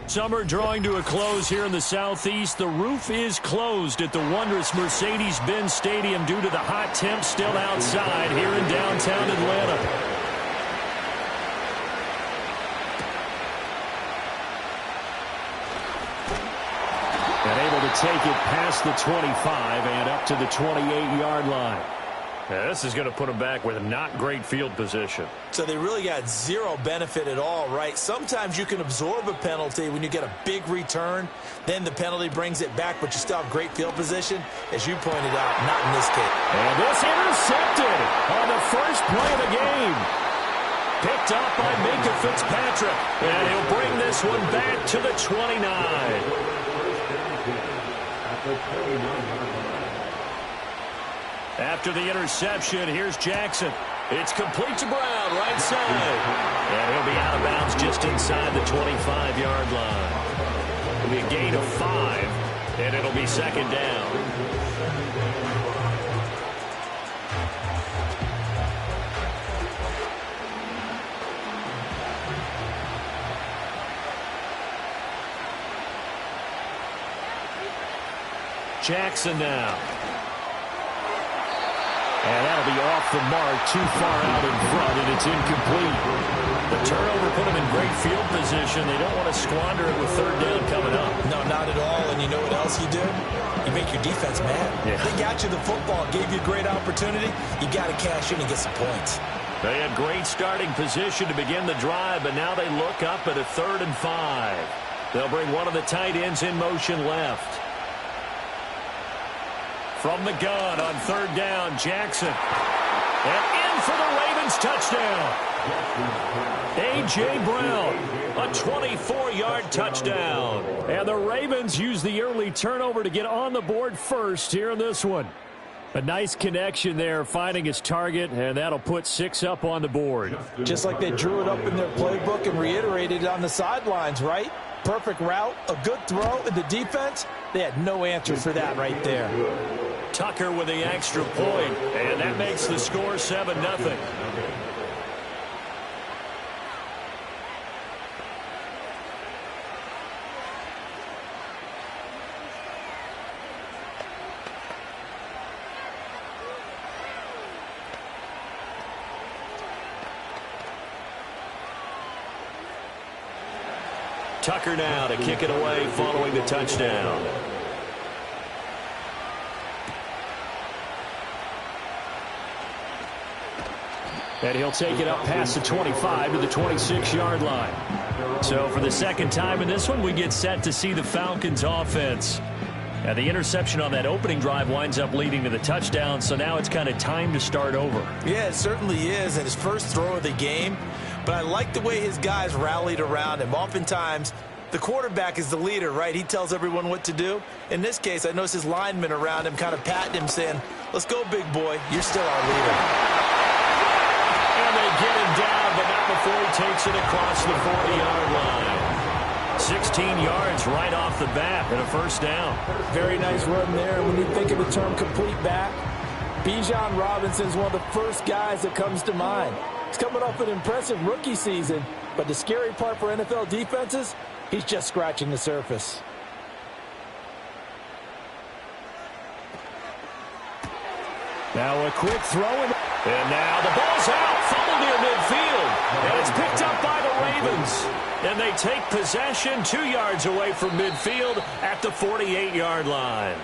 Summer drawing to a close here in the Southeast. The roof is closed at the wondrous Mercedes-Benz Stadium due to the hot temps still outside here in downtown Atlanta. And able to take it past the 25 and up to the 28-yard line. Yeah, this is going to put them back with not great field position. So they really got zero benefit at all, right? Sometimes you can absorb a penalty when you get a big return. Then the penalty brings it back, but you still have great field position. As you pointed out, not in this case. And this intercepted on the first play of the game. Picked up by Minkah Fitzpatrick. And he'll bring this one back to the 29. After the interception, here's Jackson. It's complete to Brown, right side. And he'll be out of bounds just inside the 25-yard line. It'll be a gain of 5, and it'll be second down. Jackson now. And that'll be off the mark, too far out in front, and it's incomplete. The turnover put them in great field position. They don't want to squander it with third down coming up. No, not at all. And you know what else you do? You make your defense mad. Yeah. They got you the football, gave you a great opportunity. You got to cash in and get some points. They had great starting position to begin the drive, but now they look up at a 3rd and 5. They'll bring one of the tight ends in motion left. From the gun on 3rd down, Jackson. And in for the Ravens touchdown. A.J. Brown, a 24-yard touchdown. And the Ravens use the early turnover to get on the board first here in this one. A nice connection there, finding his target, and that'll put 6 up on the board. Just like they drew it up in their playbook and reiterated it on the sidelines, right? Perfect route, a good throw, and the defense, they had no answer for that right there. Tucker with the extra point, and that makes the score 7-0. Tucker now to kick it away following the touchdown. And he'll take it up past the 25 to the 26-yard line. So for the second time in this one, we get set to see the Falcons offense. And the interception on that opening drive winds up leading to the touchdown, so now it's kind of time to start over. Yeah, it certainly is, and his first throw of the game. But I like the way his guys rallied around him. Oftentimes, the quarterback is the leader, right? He tells everyone what to do. In this case, I noticed his linemen around him kind of patting him, saying, let's go, big boy. You're still our leader. And they get him down, but not before he takes it across the 40-yard line. 16 yards right off the bat and a first down. Very nice run there. When you think of the term complete back, Bijan Robinson is one of the first guys that comes to mind. He's coming off an impressive rookie season, but the scary part for NFL defenses, he's just scratching the surface. Now a quick throw, and now the ball's out, fumbled near midfield, and it's picked up by the Ravens. And they take possession 2 yards away from midfield at the 48-yard line.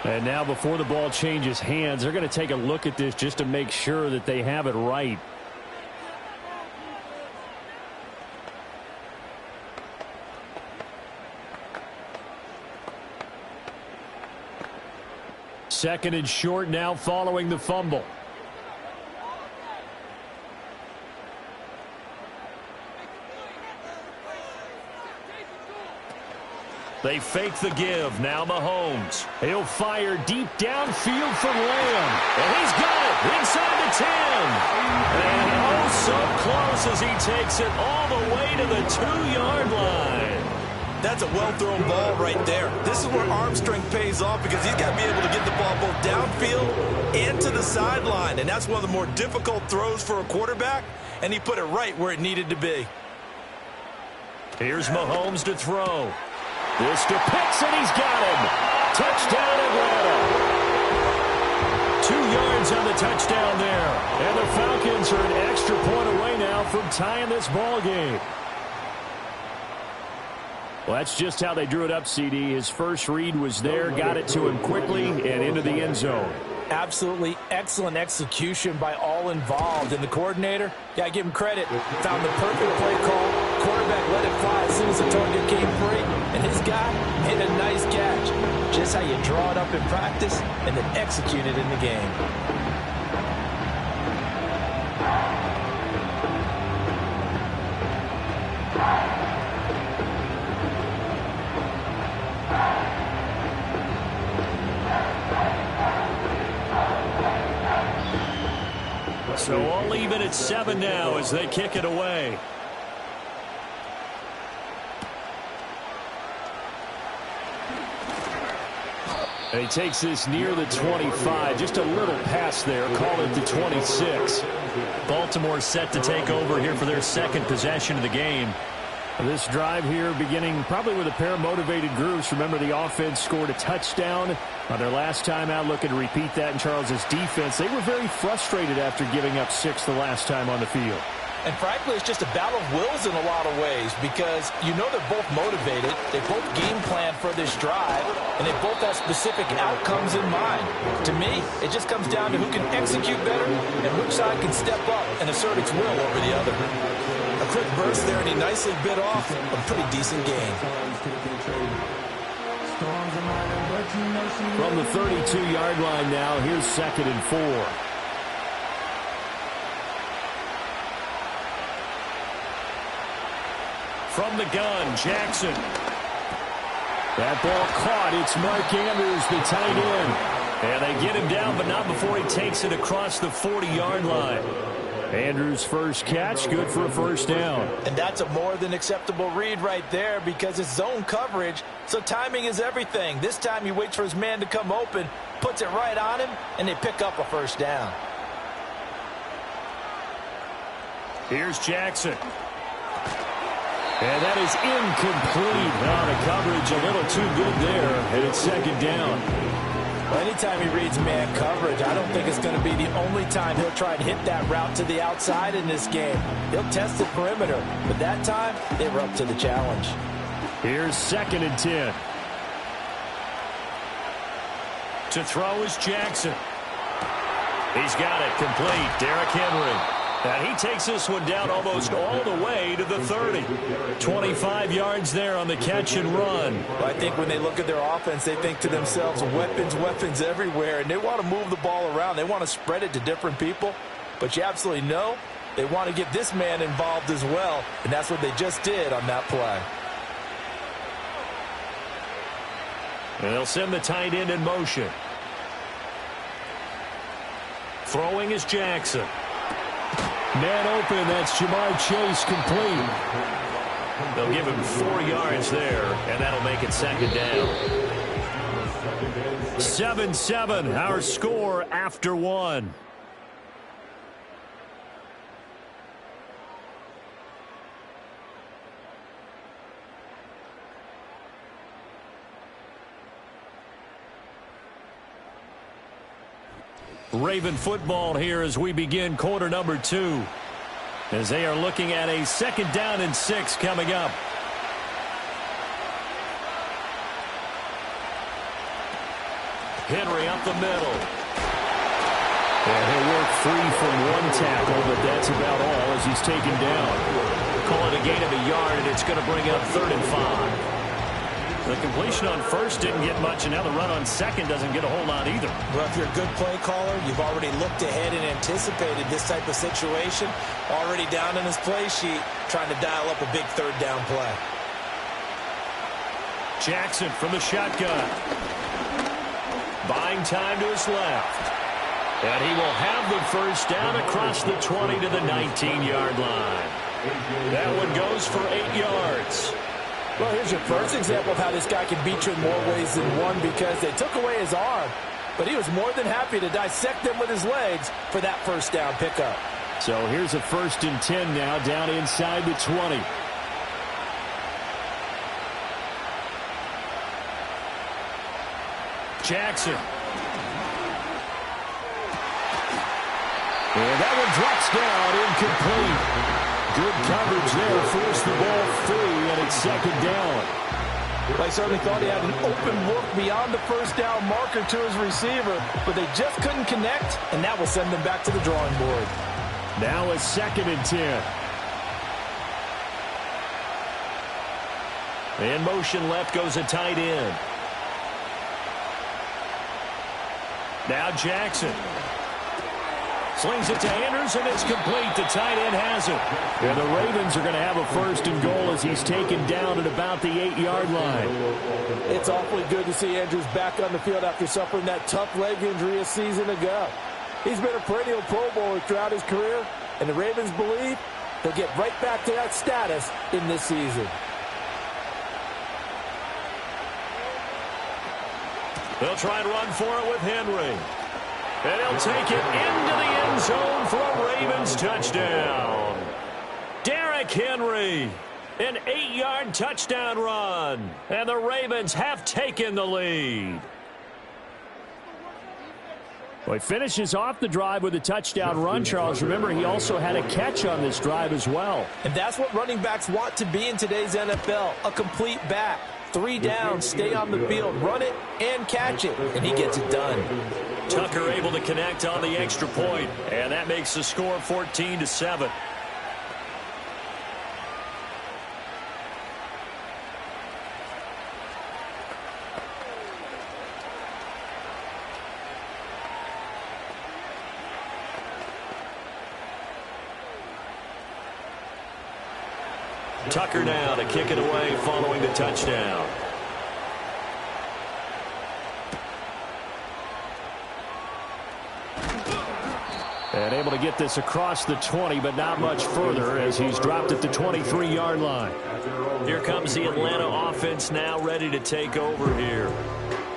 And now before the ball changes hands, they're going to take a look at this just to make sure that they have it right. Second and short now following the fumble. They fake the give. Now Mahomes. He'll fire deep downfield for Lamb. And he's got it inside the 10. And oh, so close as he takes it all the way to the 2-yard line. That's a well-thrown ball right there. This is where arm strength pays off because he's got to be able to get the ball both downfield and to the sideline. And that's one of the more difficult throws for a quarterback. And he put it right where it needed to be. Here's Mahomes to throw. This to Pitts, and he's got him. Touchdown, Atlanta. 2 yards on the touchdown there. And the Falcons are an extra point away now from tying this ball game. Well, that's just how they drew it up, CD. His first read was there, got it to him quickly, and into the end zone. Absolutely excellent execution by all involved. And the coordinator, yeah, give him credit, found the perfect play call. Quarterback let it fly as soon as the target came free. And his guy made a nice catch. Just how you draw it up in practice and then execute it in the game. So all even at 7 now as they kick it away. And he takes this near the 25. Just a little pass there. Call it the 26. Baltimore set to take over here for their second possession of the game. This drive here beginning probably with a pair of motivated groups. Remember, the offense scored a touchdown on their last time out, looking to repeat that in Charles's defense. They were very frustrated after giving up 6 the last time on the field. And frankly, it's just a battle of wills in a lot of ways because you know they're both motivated. They both game plan for this drive, and they both have specific outcomes in mind. To me, it just comes down to who can execute better and which side can step up and assert its will over the other. A quick burst there, and he nicely bit off a pretty decent gain. From the 32-yard line now, here's 2nd and 4. From the gun, Jackson. That ball caught. It's Mark Andrews, the tight end. And they get him down, but not before he takes it across the 40-yard line. Andrews' first catch, good for a first down. And that's a more than acceptable read right there because it's zone coverage, so timing is everything. This time he waits for his man to come open, puts it right on him, and they pick up a first down. Here's Jackson. And that is incomplete. Now the coverage a little too good there, and it's 2nd down. Well, anytime he reads man coverage, I don't think it's going to be the only time he'll try and hit that route to the outside in this game. He'll test the perimeter, but that time they were up to the challenge. Here's 2nd and 10. To throw is Jackson. He's got it complete. Derrick Henry. And he takes this one down almost all the way to the 30. 25 yards there on the catch and run. Well, I think when they look at their offense, they think to themselves, weapons everywhere, and they want to move the ball around. They want to spread it to different people. But you absolutely know they want to get this man involved as well, and that's what they just did on that play. And they'll send the tight end in motion. Throwing is Jackson. Man open, that's Jamar Chase complete. They'll give him 4 yards there, and that'll make it 2nd down. 7-7, our score after 1. Raven football here as we begin quarter number 2. As they are looking at a 2nd down and 6 coming up. Henry up the middle. And he'll work free from one tackle, but that's about all as he's taken down. Call it a gain of a yard, and it's going to bring up 3rd and 5. The completion on first didn't get much, and now the run on second doesn't get a whole lot either. Well, if you're a good play caller, you've already looked ahead and anticipated this type of situation. Already down in his play sheet, trying to dial up a big 3rd down play. Jackson from the shotgun. Buying time to his left. And he will have the first down across the 20 to the 19-yard line. That one goes for 8 yards. Well, here's your first example of how this guy can beat you in more ways than one because they took away his arm, but he was more than happy to dissect them with his legs for that first down pickup. So here's a 1st and 10 now down inside the 20. Jackson. And that one drops down, incomplete. Good coverage there, forced the ball free, and it's second down. I certainly thought he had an open look beyond the first down marker to his receiver, but they just couldn't connect, and that will send them back to the drawing board. Now a 2nd and 10. In motion left goes a tight end. Now Jackson. Slings it to Andrews, and it's complete. The tight end has it. And the Ravens are going to have a 1st and goal as he's taken down at about the 8-yard line. It's awfully good to see Andrews back on the field after suffering that tough leg injury a season ago. He's been a perennial Pro Bowler throughout his career, and the Ravens believe they'll get right back to that status in this season. They'll try and run for it with Henry. And he'll take it into the end zone for a Ravens touchdown. Derrick Henry, an 8-yard touchdown run. And the Ravens have taken the lead. Well, he finishes off the drive with a touchdown run, Charles. Remember, he also had a catch on this drive as well. And that's what running backs want to be in today's NFL, a complete back. 3 downs, stay on the field, run it, and catch it, and he gets it done. Tucker able to connect on the extra point, and that makes the score 14-7. Tucker now to kick it away following the touchdown. And able to get this across the 20, but not much further as he's dropped at the 23-yard line. Here comes the Atlanta offense now ready to take over here.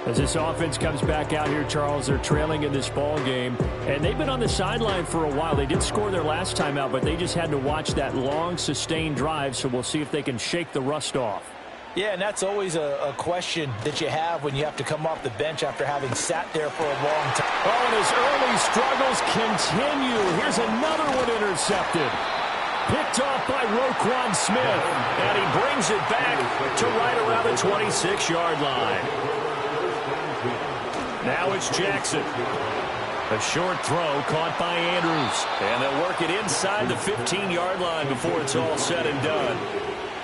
As this offense comes back out here, Charles, they're trailing in this ball game, and they've been on the sideline for a while. They did score their last time out, but they just had to watch that long, sustained drive, so we'll see if they can shake the rust off. Yeah, and that's always a question that you have when you have to come off the bench after having sat there for a long time. Oh, and his early struggles continue. Here's another one intercepted. Picked off by Roquan Smith, and he brings it back to right around the 26-yard line. Now it's Jackson. A short throw caught by Andrews. And they'll work it inside the 15-yard line before it's all said and done.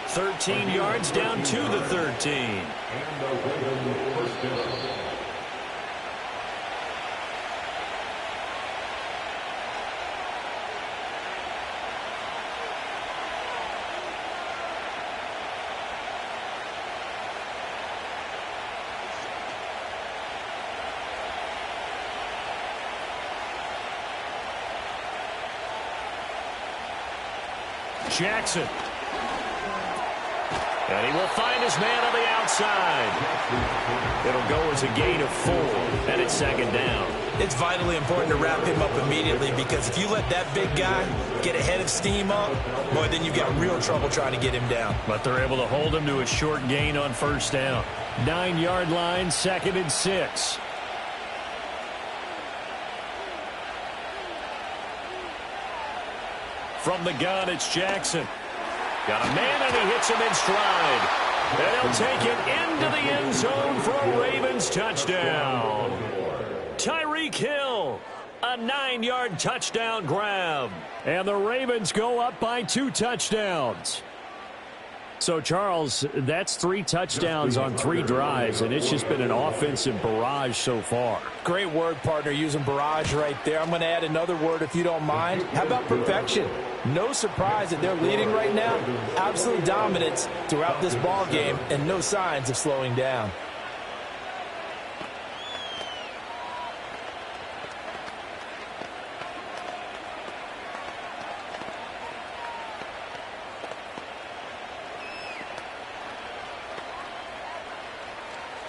13 yards down to the 13. Jackson. And he will find his man on the outside. It'll go as a gain of 4, and it's 2nd down. It's vitally important to wrap him up immediately because if you let that big guy get ahead of steam up, boy, then you've got real trouble trying to get him down. But they're able to hold him to a short gain on 1st down. 9-yard line, 2nd and 6. From the gun, it's Jackson. Got a man, and he hits him in stride. And he'll take it into the end zone for a Ravens touchdown. Tyreek Hill, a 9-yard touchdown grab. And the Ravens go up by 2 touchdowns. So, Charles, that's 3 touchdowns on 3 drives, and it's just been an offensive barrage so far. Great word, partner, using barrage right there. I'm going to add another word if you don't mind. How about perfection? No surprise that they're leading right now. Absolute dominance throughout this ball game and no signs of slowing down.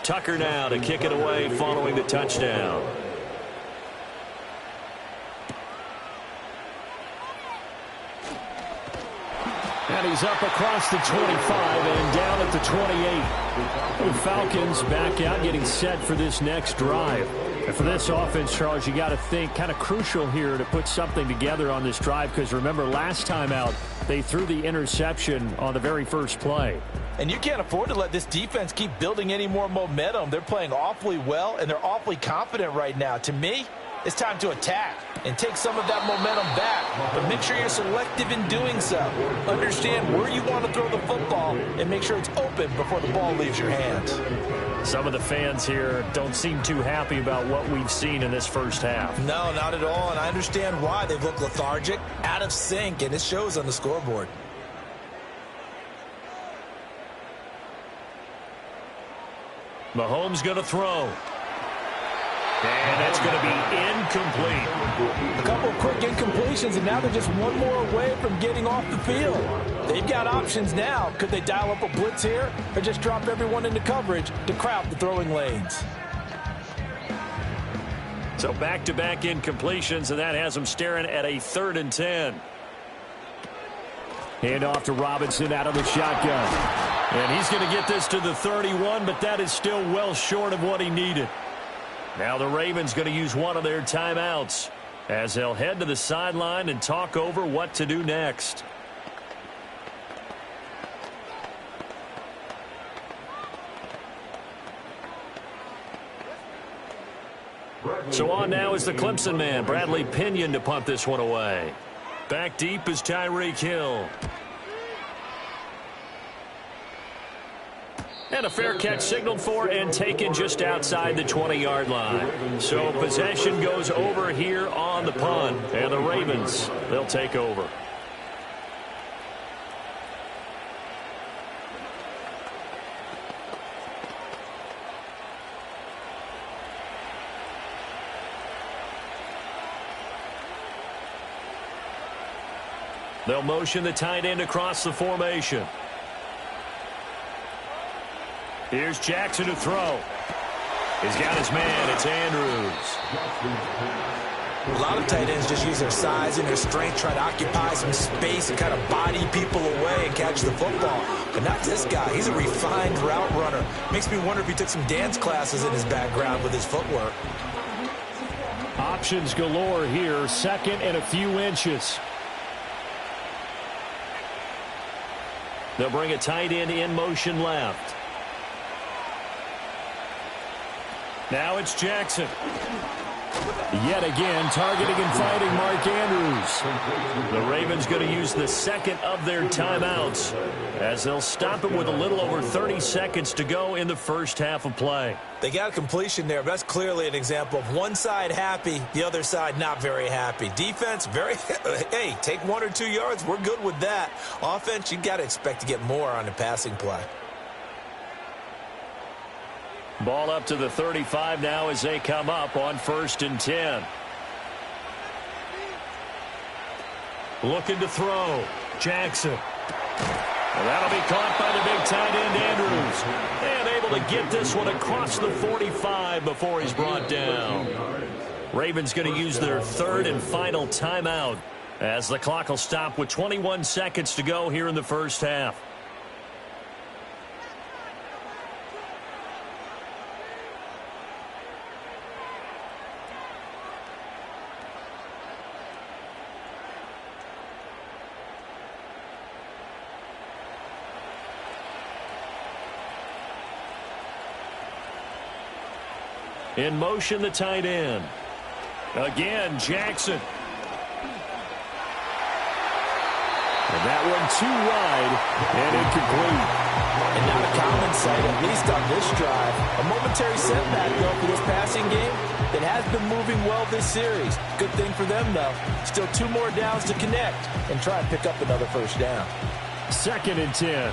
Tucker now to kick it away following the touchdown. And he's up across the 25 and down at the 28. The Falcons back out, getting set for this next drive. And for this offense, Charles, you got to think kind of crucial here to put something together on this drive, because remember, last time out, they threw the interception on the very first play. And you can't afford to let this defense keep building any more momentum. They're playing awfully well, and they're awfully confident right now. To me, it's time to attack and take some of that momentum back. But make sure you're selective in doing so. Understand where you want to throw the football and make sure it's open before the ball leaves your hands. Some of the fans here don't seem too happy about what we've seen in this first half. No, not at all, and I understand why. They've looked lethargic, out of sync, and it shows on the scoreboard. Mahomes going to throw. And that's going to be incomplete. A couple of quick incompletions, and now they're just one more away from getting off the field. They've got options now. Could they dial up a blitz here or just drop everyone into coverage to crowd the throwing lanes? So back-to-back incompletions, and that has them staring at a 3rd and 10. Hand off to Robinson out of the shotgun. And he's going to get this to the 31, but that is still well short of what he needed. Now the Ravens going to use one of their timeouts as they'll head to the sideline and talk over what to do next. So on now is the Clemson man, Bradley Pinion, to punt this one away. Back deep is Tyreek Hill. And a fair catch signaled for and taken just outside the 20-yard line. So possession goes over here on the punt. And the Ravens, they'll take over. They'll motion the tight end across the formation. Here's Jackson to throw. He's got his man. It's Andrews. A lot of tight ends just use their size and their strength, try to occupy some space and kind of body people away and catch the football. But not this guy. He's a refined route runner. Makes me wonder if he took some dance classes in his background with his footwork. Options galore here. 2nd and a few inches. They'll bring a tight end in motion left. Now it's Jackson. Yet again, targeting and finding Mark Andrews. The Ravens going to use the 2nd of their timeouts as they'll stop him with a little over 30 seconds to go in the first half of play. They got a completion there. That's clearly an example of one side happy, the other side not very happy. Defense, hey, take 1 or 2 yards. We're good with that. Offense, you got to expect to get more on the passing play. Ball up to the 35 now as they come up on 1st and 10. Looking to throw. Jackson. And that'll be caught by the big tight end, Andrews. And able to get this one across the 45 before he's brought down. Ravens going to use their 3rd and final timeout as the clock will stop with 21 seconds to go here in the first half. In motion, the tight end. Again, Jackson. And that one too wide and incomplete. And not a common sight, at least on this drive. A momentary setback, though, for this passing game. It has been moving well this series. Good thing for them, though. Still 2 more downs to connect and try and pick up another first down. 2nd and 10.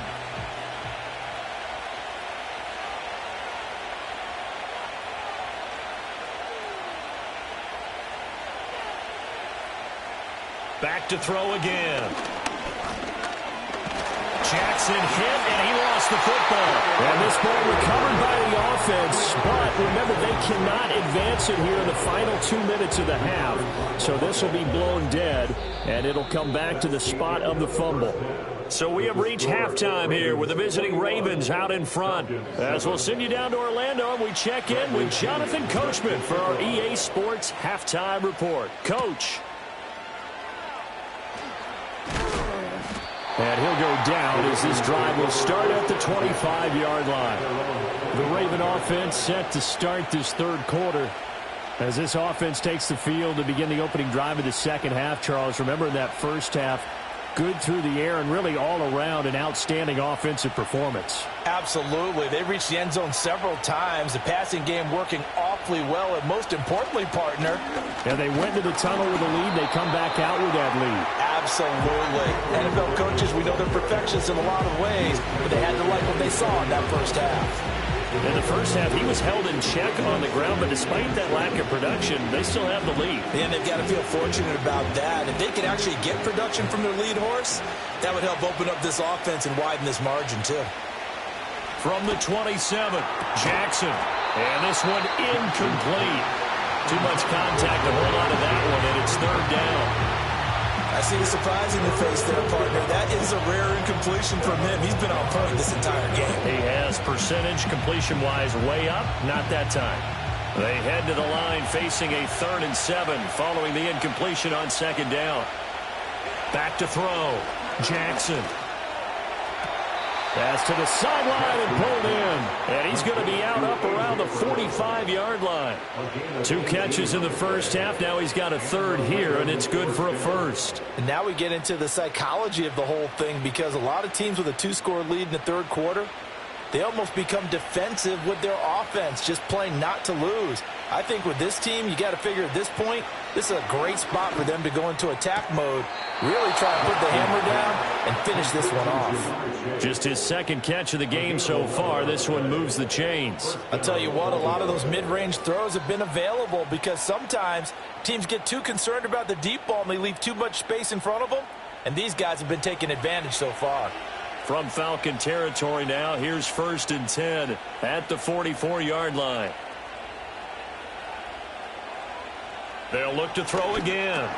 Back to throw again. Jackson hit, and he lost the football. And this ball recovered by the offense, but remember, they cannot advance it here in the final 2 minutes of the half. So this will be blown dead, and it'll come back to the spot of the fumble. So we have reached halftime here with the visiting Ravens out in front. As we'll send you down to Orlando, and we check in with Jonathan Coachman for our EA Sports Halftime Report. Coach. And he'll go down as this drive will start at the 25-yard line. The Raven offense set to start this third quarter. As this offense takes the field to begin the opening drive of the second half, Charles, remember in that first half, good through the air and really all around an outstanding offensive performance. Absolutely. They reached the end zone several times. The passing game working awfully well, and most importantly, partner. And they went to the tunnel with a lead. They come back out with that lead. Absolutely. NFL coaches, we know they're perfectionists in a lot of ways, but they had to like what they saw in that first half. In the first half, he was held in check on the ground, but despite that lack of production, they still have the lead. And they've got to feel fortunate about that. If they can actually get production from their lead horse, that would help open up this offense and widen this margin, too. From the 27, Jackson. And this one incomplete. Too much contact to hold on to that one, and it's third down. I see the surprise in your face there, partner. That is a rare incompletion from him. He's been on point this entire game. He has percentage completion-wise way up. Not that time. They head to the line facing a 3rd and 7 following the incompletion on second down. Back to throw. Jackson. Pass to the sideline and pulled in. And he's going to be out up around the 45-yard line. 2 catches in the first half. Now he's got a third here, and it's good for a first. And now we get into the psychology of the whole thing, because a lot of teams with a 2-score lead in the third quarter, they almost become defensive with their offense, just playing not to lose. I think with this team, you got to figure at this point, this is a great spot for them to go into attack mode, really try to put the hammer down and finish this one off. Just his second catch of the game so far. This one moves the chains. I'll tell you what, a lot of those mid-range throws have been available, because sometimes teams get too concerned about the deep ball and they leave too much space in front of them, and these guys have been taking advantage so far. From Falcon territory now, here's 1st and 10 at the 44-yard line. They'll look to throw again.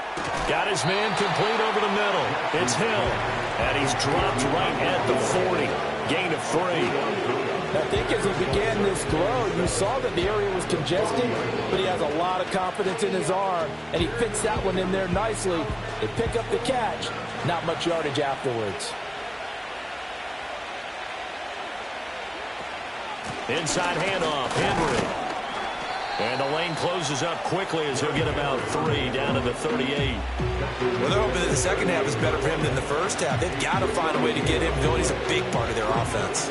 Got his man complete over the middle. It's Hill. And he's dropped right at the 40. Gain of 3. I think as he began this throw, you saw that the area was congested, but he has a lot of confidence in his arm, and he fits that one in there nicely. They pick up the catch. Not much yardage afterwards. Inside handoff, Henry. And the lane closes up quickly as he'll get about 3 down to the 38. Well, they're hoping that the second half is better for him than the first half. They've got to find a way to get him going. He's a big part of their offense.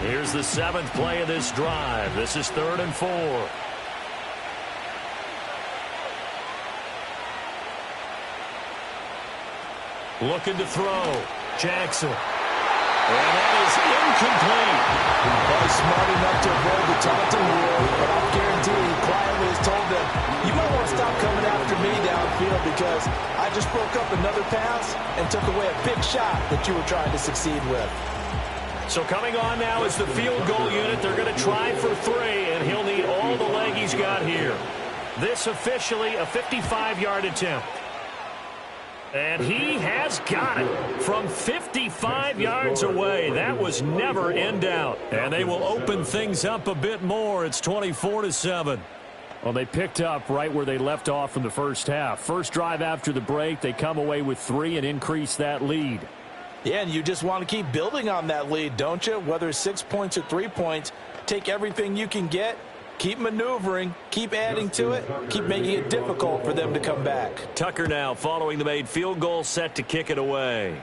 Here's the 7th play of this drive. This is 3rd and 4. Looking to throw. Jackson. And that is incomplete. Well, he's smart enough to avoid the taunting rule, but I'll guarantee he quietly has told them, you might want to stop coming after me downfield, because I just broke up another pass and took away a big shot that you were trying to succeed with. So coming on now is the field goal unit. They're going to try for 3, and he'll need all the leg he's got here. This officially a 55-yard attempt. And he has got it from 55 yards away. That was never in doubt. And they will open things up a bit more. It's 24-7. Well, they picked up right where they left off from the first half. First drive after the break, they come away with 3 and increase that lead. Yeah, and you just want to keep building on that lead, don't you? Whether it's 6 points or 3 points, take everything you can get. Keep maneuvering, keep adding to it, keep making it difficult for them to come back. Tucker now following the made field goal, set to kick it away.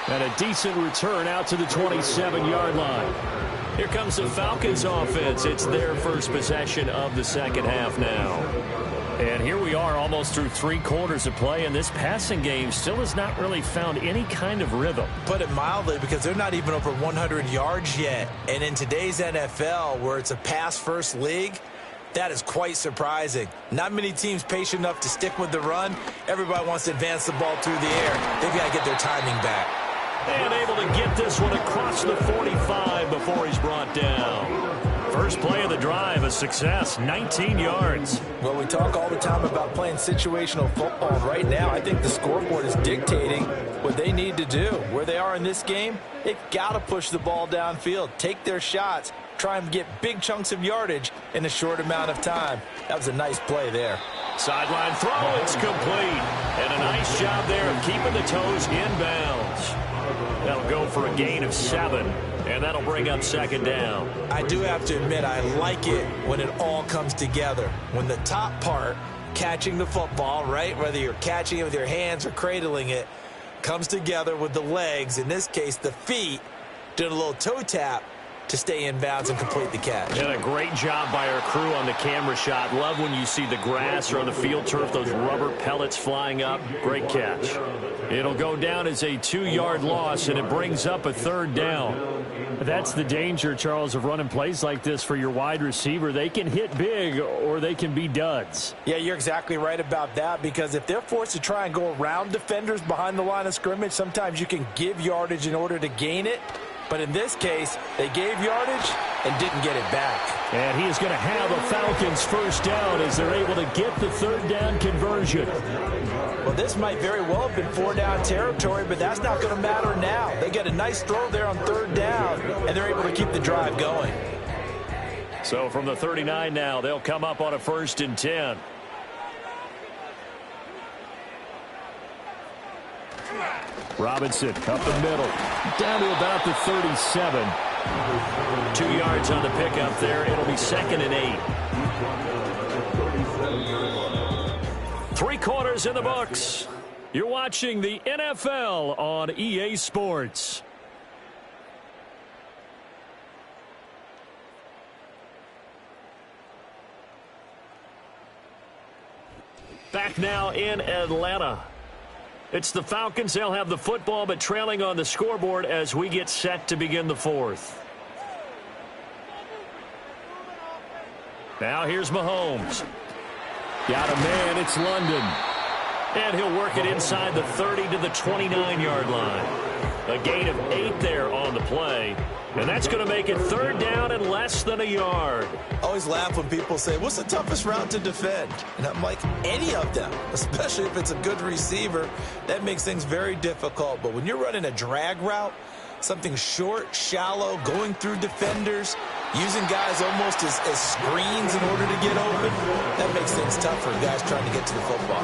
And a decent return out to the 27-yard line. Here comes the Falcons offense. It's their first possession of the second half now. And here we are almost through 3 quarters of play, and this passing game still has not really found any kind of rhythm. Put it mildly, because they're not even over 100 yards yet. And in today's NFL, where it's a pass-first league, that is quite surprising. Not many teams patient enough to stick with the run. Everybody wants to advance the ball through the air. They've got to get their timing back. And able to get this one across the 45 before he's brought down. First play of the drive, a success, 19 yards. Well, we talk all the time about playing situational football. Right now, I think the scoreboard is dictating what they need to do. Where they are in this game, they've got to push the ball downfield, take their shots, try and get big chunks of yardage in a short amount of time. That was a nice play there. Sideline throw, it's complete. And a nice job there of keeping the toes inbounds. That'll go for a gain of 7, and that'll bring up second down. I do have to admit, I like it when it all comes together. When the top part, catching the football, right, whether you're catching it with your hands or cradling it, comes together with the legs, in this case the feet, doing a little toe tap to stay in bounds and complete the catch. And a great job by our crew on the camera shot. Love when you see the grass or on the field turf, those rubber pellets flying up. Great catch. It'll go down as a 2-yard loss, and it brings up a third down. That's the danger, Charles, of running plays like this for your wide receiver. They can hit big or they can be duds. Yeah, you're exactly right about that, because if they're forced to try and go around defenders behind the line of scrimmage, sometimes you can give yardage in order to gain it. But in this case, they gave yardage and didn't get it back. And he is going to have a Falcons first down as they're able to get the third down conversion. Well, this might very well have been 4-down territory, but that's not going to matter now. They get a nice throw there on third down, and they're able to keep the drive going. So from the 39 now, they'll come up on a 1st and 10. Robinson up the middle, down to about the 37. 2 yards on the pickup there. It'll be 2nd and 8. 3 quarters in the books. You're watching the NFL on EA Sports. Back now in Atlanta. It's the Falcons. They'll have the football, but trailing on the scoreboard as we get set to begin the 4th. Now here's Mahomes. Got a man. It's London. And he'll work it inside the 30 to the 29-yard line. A gain of 8 there on the play. And that's going to make it 3rd down and less than a yard. I always laugh when people say, what's the toughest route to defend? And I'm like, any of them, especially if it's a good receiver. That makes things very difficult. But when you're running a drag route, something short, shallow, going through defenders, using guys almost as screens in order to get open, that makes things tough for guys trying to get to the football.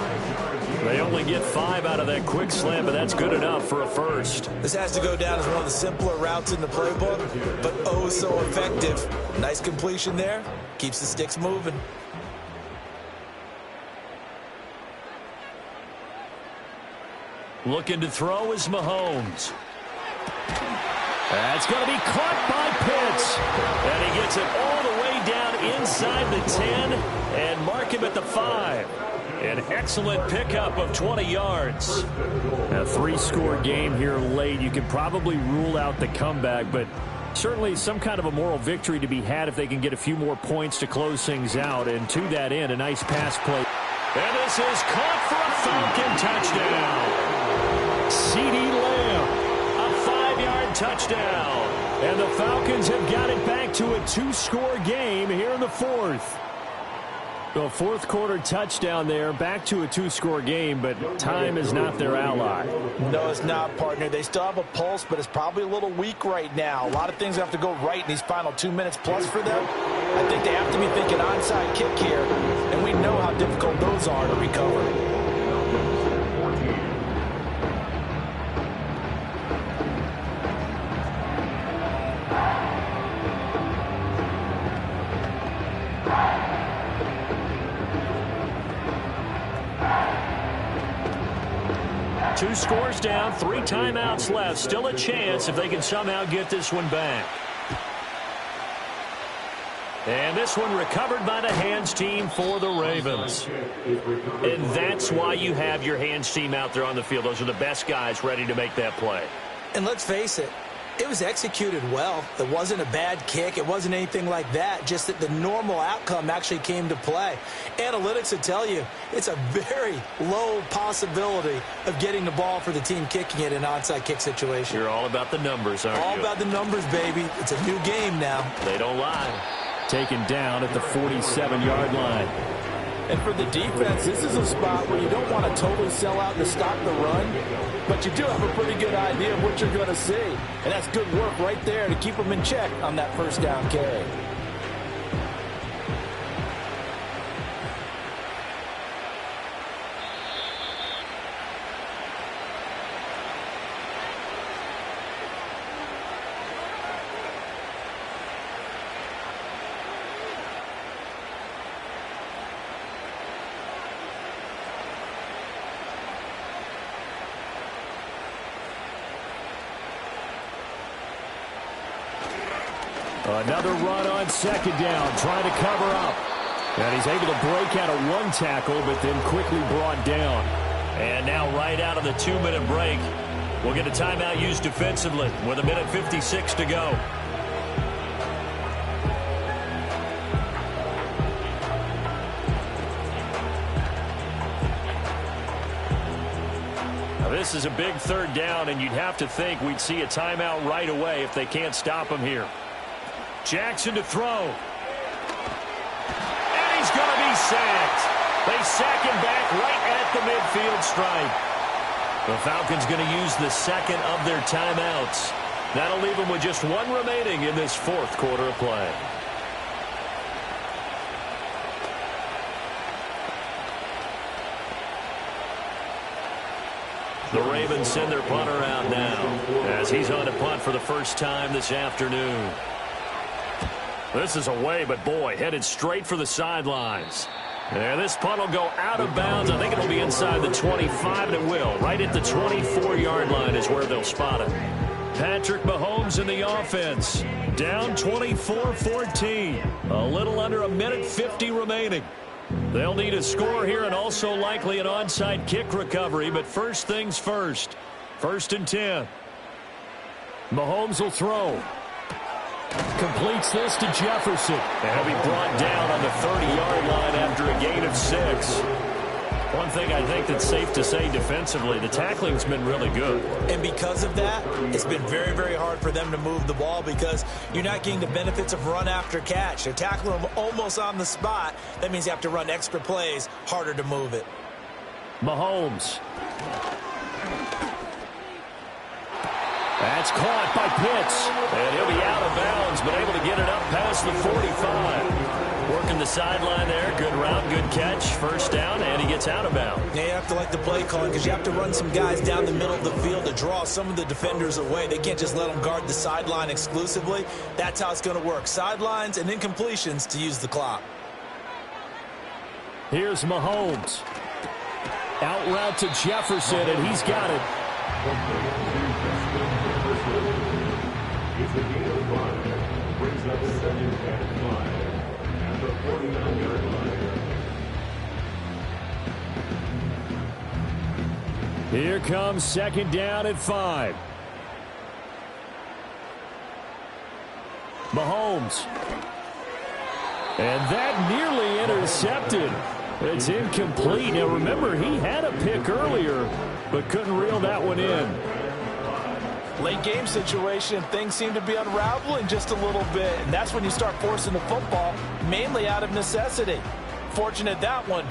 They only get 5 out of that quick slant, but that's good enough for a first. This has to go down as one of the simpler routes in the playbook, but oh so effective. Nice completion there. Keeps the sticks moving. Looking to throw is Mahomes. That's going to be caught by Pitts. And he gets it all the way down inside the 10 and mark him at the 5. An excellent pickup of 20 yards. A 3-score game here late. You could probably rule out the comeback, but certainly some kind of a moral victory to be had if they can get a few more points to close things out. And to that end, a nice pass play. And this is caught for a Falcon touchdown. CeeDee Lamb. A 5-yard touchdown. And the Falcons have got it back to a 2-score game here in the 4th. The 4th quarter touchdown there, back to a 2-score game, but time is not their ally. No, it's not, partner. They still have a pulse, but it's probably a little weak right now. A lot of things have to go right in these final 2 minutes plus for them. I think they have to be thinking onside kick here, and we know how difficult those are to recover. Two scores down, 3 timeouts left. Still a chance if they can somehow get this one back. And this one recovered by the hands team for the Ravens. And that's why you have your hands team out there on the field. Those are the best guys ready to make that play. And let's face it, it was executed well. It wasn't a bad kick. It wasn't anything like that. Just that the normal outcome actually came to play. Analytics will tell you it's a very low possibility of getting the ball for the team kicking it in an onside kick situation. You're all about the numbers, aren't you? All about the numbers, baby. It's a new game now. They don't lie. taken down at the 47-yard line. And for the defense, this is a spot where you don't want to totally sell out to stop the run, but you do have a pretty good idea of what you're going to see. And that's good work right there to keep them in check on that first down carry. Another run on second down, trying to cover up. And he's able to break out of one tackle, but then quickly brought down. And now right out of the 2-minute break, we'll get a timeout used defensively with 1:56 to go. Now this is a big third down, and you'd have to think we'd see a timeout right away if they can't stop him here. Jackson to throw. And he's going to be sacked. They sack him back right at the midfield stripe. The Falcons going to use the second of their timeouts. That'll leave them with just one remaining in this fourth quarter of play. The Ravens send their punter out now as he's on to punt for the first time this afternoon. This is away, but boy, headed straight for the sidelines. And this punt will go out of bounds. I think it'll be inside the 25, and it will. Right at the 24-yard line is where they'll spot it. Patrick Mahomes in the offense. Down 24-14. A little under 1:50 remaining. They'll need a score here and also likely an onside kick recovery, but first things first. 1st and 10. Mahomes will throw. Completes this to Jefferson. And he'll be brought down on the 30-yard line after a gain of 6. One thing I think that's safe to say defensively, the tackling's been really good. And because of that, it's been very, very hard for them to move the ball because you're not getting the benefits of run after catch. They're tackling them almost on the spot. That means you have to run extra plays, harder to move it. Mahomes. That's caught by Pitts. And he'll be out of bounds, but able to get it up past the 45. Working the sideline there. Good route, good catch. First down, and he gets out of bounds. Yeah, you have to like the play calling because you have to run some guys down the middle of the field to draw some of the defenders away. They can't just let them guard the sideline exclusively. That's how it's going to work. Sidelines and incompletions to use the clock. Here's Mahomes. Out route to Jefferson, and he's got it. Here comes second down at 5. Mahomes. And that nearly intercepted. It's incomplete. Now remember, he had a pick earlier, but couldn't reel that one in. Late game situation, things seem to be unraveling just a little bit, and that's when you start forcing the football, mainly out of necessity. Fortunate that one.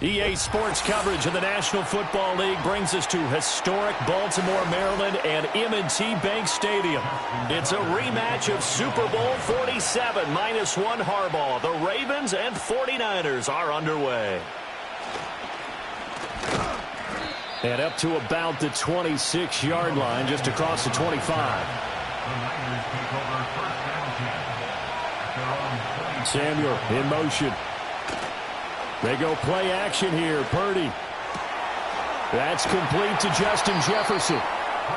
EA Sports coverage of the National Football League brings us to historic Baltimore, Maryland, and M&T Bank Stadium. It's a rematch of Super Bowl 47, -1 Harbaugh. The Ravens and 49ers are underway. And up to about the 26-yard line, just across the 25. Samuel in motion. They go play action here. Purdy. That's complete to Justin Jefferson.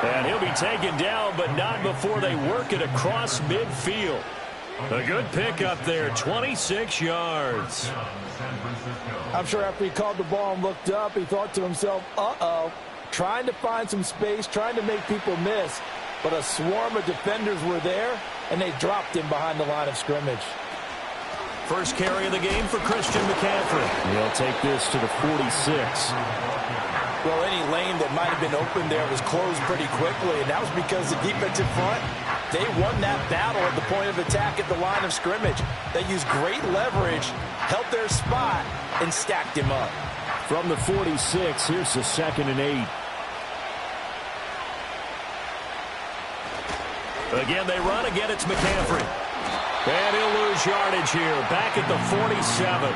And he'll be taken down, but not before they work it across midfield. A good pickup there, 26 yards. I'm sure after he caught the ball and looked up, he thought to himself, uh-oh, trying to find some space, trying to make people miss. But a swarm of defenders were there, and they dropped him behind the line of scrimmage. First carry of the game for Christian McCaffrey. He'll take this to the 46. Well, any lane that might have been open there was closed pretty quickly, and that was because the defensive front, they won that battle at the point of attack at the line of scrimmage. They used great leverage, held their spot, and stacked him up. From the 46, here's the 2nd and 8. Again, they run. Again, it's McCaffrey. And he'll lose yardage here. Back at the 47.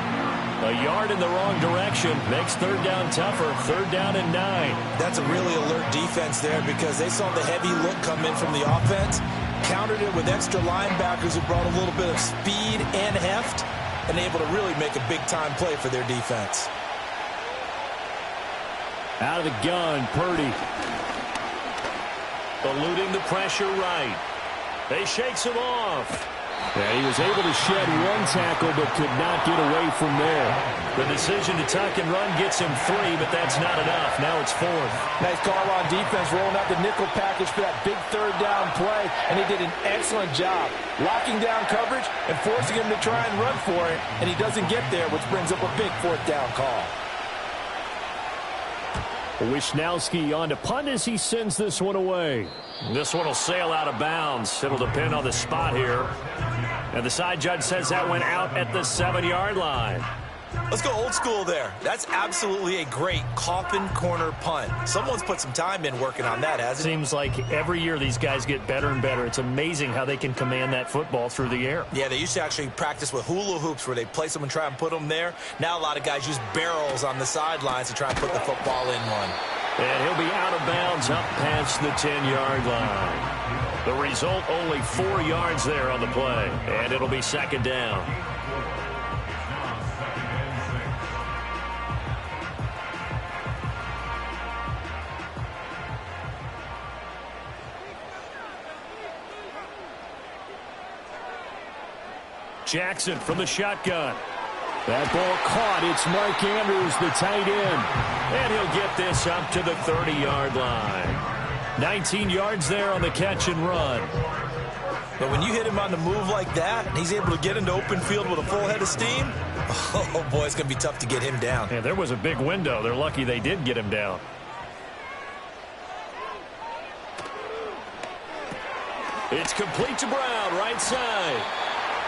A yard in the wrong direction. Makes third down tougher. 3rd down and 9. That's a really alert defense there because they saw the heavy look come in from the offense, countered it with extra linebackers who brought a little bit of speed and heft, and able to really make a big-time play for their defense. Out of the gun, Purdy. Eluding the pressure right. They shakes him off. And he was able to shed one tackle but could not get away from there. The decision to tuck and run gets him 3, but that's not enough. Now it's 4th. Nice call on defense, rolling out the nickel package for that big 3rd down play, and he did an excellent job locking down coverage and forcing him to try and run for it, and he doesn't get there, which brings up a big 4th down call. Wisnowski on to punt as he sends this one away. This one will sail out of bounds. It'll depend on the spot here. And the side judge says that went out at the 7-yard line. Let's go old school there. That's absolutely a great coffin corner punt. Someone's put some time in working on that, hasn't it? Seems like every year these guys get better and better. It's amazing how they can command that football through the air. Yeah, they used to actually practice with hula hoops where they place them and try and put them there. Now a lot of guys use barrels on the sidelines to try and put the football in one. And he'll be out of bounds up past the 10-yard line. The result, only 4 yards there on the play. And it'll be 2nd down. Jackson from the shotgun. That ball caught. It's Mark Andrews, the tight end. And he'll get this up to the 30-yard line. 19 yards there on the catch and run. But when you hit him on the move like that, and he's able to get into open field with a full head of steam, oh boy, it's going to be tough to get him down. Yeah, there was a big window. They're lucky they did get him down. It's complete to Brown, right side.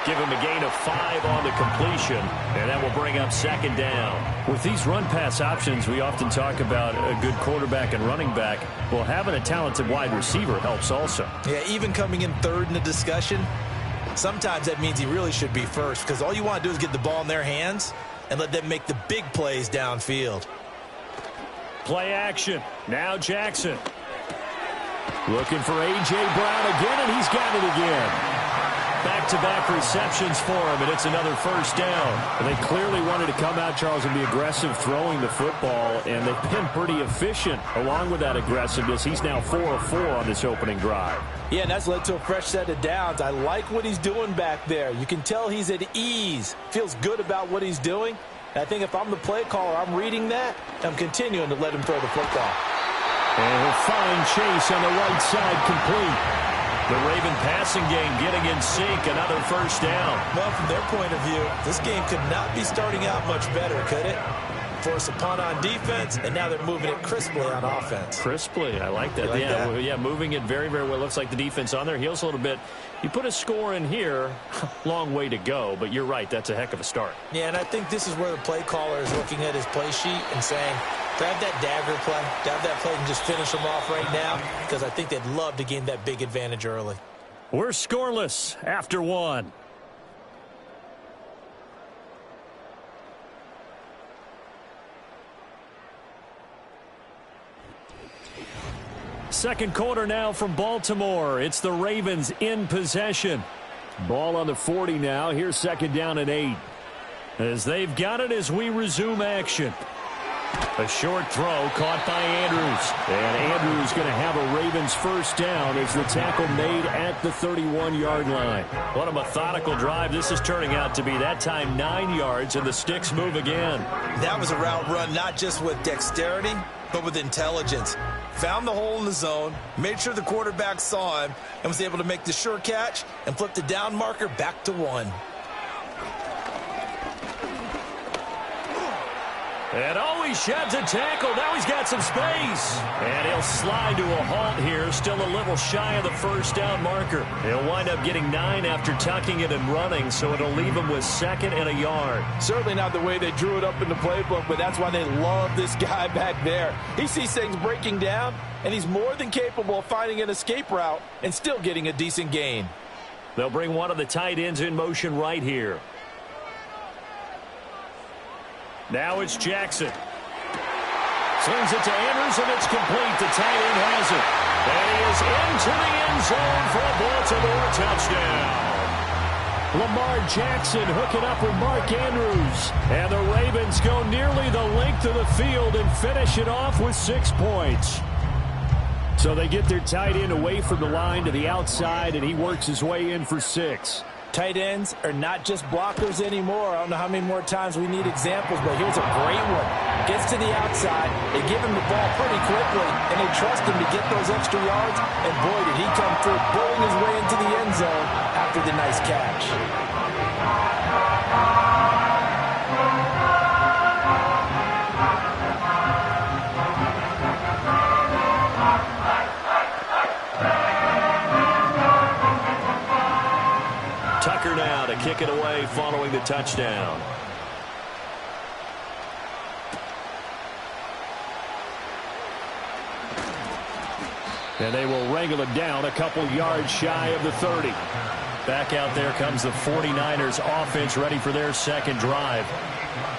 Give him a gain of 5 on the completion, and that will bring up 2nd down. With these run-pass options, we often talk about a good quarterback and running back. Well, having a talented wide receiver helps also. Yeah, even coming in 3rd in the discussion, sometimes that means he really should be first because all you want to do is get the ball in their hands and let them make the big plays downfield. Play action. Now Jackson. Looking for A.J. Brown again, and he's got it again. Back-to-back receptions for him, and it's another first down. And they clearly wanted to come out, Charles, and be aggressive throwing the football, and they've been pretty efficient along with that aggressiveness. He's now 4 of 4 on this opening drive. Yeah, and that's led to a fresh set of downs. I like what he's doing back there. You can tell he's at ease, feels good about what he's doing. And I think if I'm the play caller, I'm reading that, I'm continuing to let him throw the football. And he'll find Chase on the right side, complete. The Raven passing game getting in sync, another first down. Well, from their point of view, this game could not be starting out much better, could it? Force a punt on defense, and now they're moving it crisply on offense. Crisply, I like that. Yeah, moving it very, very well. Looks like the defense on their heels a little bit. You put a score in here, long way to go, but you're right, that's a heck of a start. Yeah, and I think this is where the play caller is looking at his play sheet and saying, grab that dagger play, grab that play and just finish them off right now, because I think they'd love to gain that big advantage early. We're scoreless after one. Second quarter now from Baltimore. It's the Ravens in possession. Ball on the 40 now. Here's second down and 8. As they've got it as we resume action. A short throw caught by Andrews. And Andrews going to have a Ravens first down as the tackle made at the 31-yard line. What a methodical drive this is turning out to be. That time 9 yards, and the sticks move again. That was a route run not just with dexterity, but with intelligence. Found the hole in the zone, made sure the quarterback saw him, and was able to make the sure catch and flip the down marker back to 1. And he sheds a tackle. Now he's got some space. And he'll slide to a halt here. Still a little shy of the first down marker. He'll wind up getting 9 after tucking it and running, so it'll leave him with 2nd and a yard. Certainly not the way they drew it up in the playbook, but that's why they love this guy back there. He sees things breaking down, and he's more than capable of finding an escape route and still getting a decent gain. They'll bring one of the tight ends in motion right here. Now it's Jackson. Slings it to Andrews, and it's complete. The tight end has it. And he is into the end zone for a Baltimore touchdown. Lamar Jackson hooking up with Mark Andrews. And the Ravens go nearly the length of the field and finish it off with 6 points. So they get their tight end away from the line to the outside, and he works his way in for 6. Tight ends are not just blockers anymore. I don't know how many more times we need examples, but here's a great one. Gets to the outside, they give him the ball pretty quickly, and they trust him to get those extra yards, and boy, did he come through, bulling his way into the end zone after the nice catch. Tucker now to kick it away following the touchdown. And they will wrangle it down a couple yards shy of the 30. Back out there comes the 49ers offense ready for their second drive.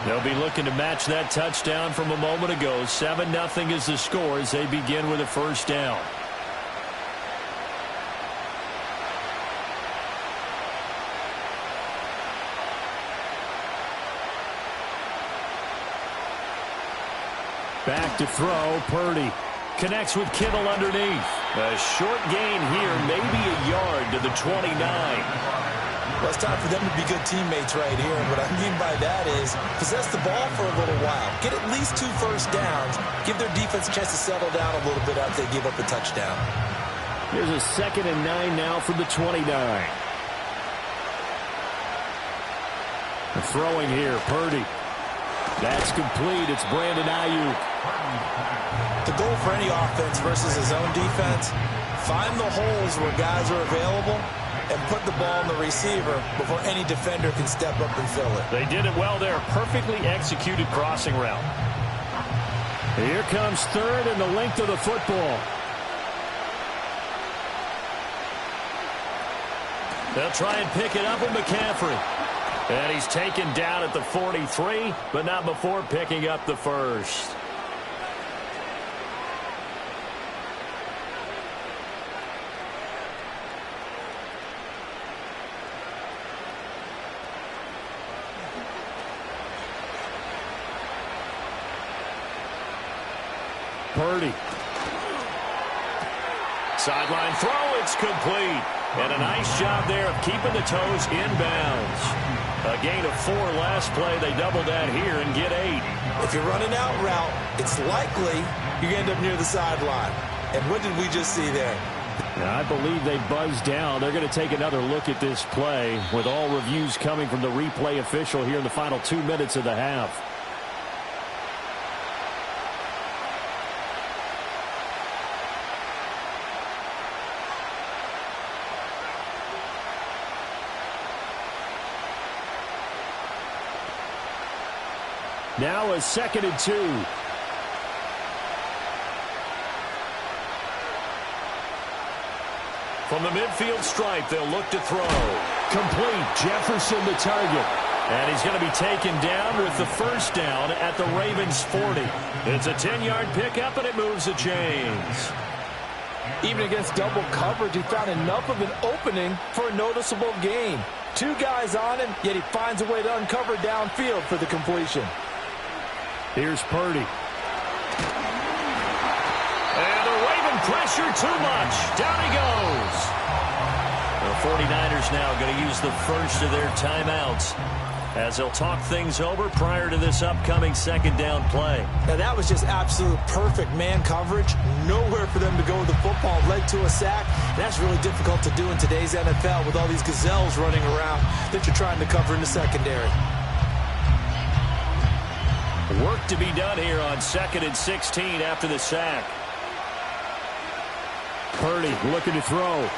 They'll be looking to match that touchdown from a moment ago. 7-0 is the score as they begin with a first down. Back to throw, Purdy. Connects with Kittle underneath. A short gain here, maybe a yard to the 29. Well, it's time for them to be good teammates right here. And what I mean by that is possess the ball for a little while. Get at least 2 first downs. Give their defense a chance to settle down a little bit after they give up a touchdown. Here's a 2nd and 9 now from the 29. Throwing here, Purdy. That's complete. It's Brandon Ayuk. The goal for any offense versus his own defense, find the holes where guys are available and put the ball in the receiver before any defender can step up and fill it. They did it well there. Perfectly executed crossing route. Here comes 3rd and the length of the football. They'll try and pick it up with McCaffrey. And he's taken down at the 43, but not before picking up the first. Purdy. Sideline throw, it's complete. And a nice job there of keeping the toes inbounds. A gain of 4 last play. They double that here and get 8. If you're running out route, it's likely you end up near the sideline. And what did we just see there? Now, I believe they buzzed down. They're going to take another look at this play with all reviews coming from the replay official here in the final 2 minutes of the half. Now a 2nd and 2. From the midfield stripe, they'll look to throw. Complete. Jefferson the target. And he's going to be taken down with the first down at the Ravens 40. It's a 10-yard pickup, and it moves the chains. Even against double coverage, he found enough of an opening for a noticeable gain. 2 guys on him, yet he finds a way to uncover downfield for the completion. Here's Purdy. And the Raven pressure too much. Down he goes. The 49ers now going to use the first of their timeouts as they'll talk things over prior to this upcoming 2nd down play. Now that was just absolute perfect man coverage. Nowhere for them to go with the football. Led to a sack. And that's really difficult to do in today's NFL with all these gazelles running around that you're trying to cover in the secondary. Work to be done here on 2nd and 16 after the sack. Purdy looking to throw.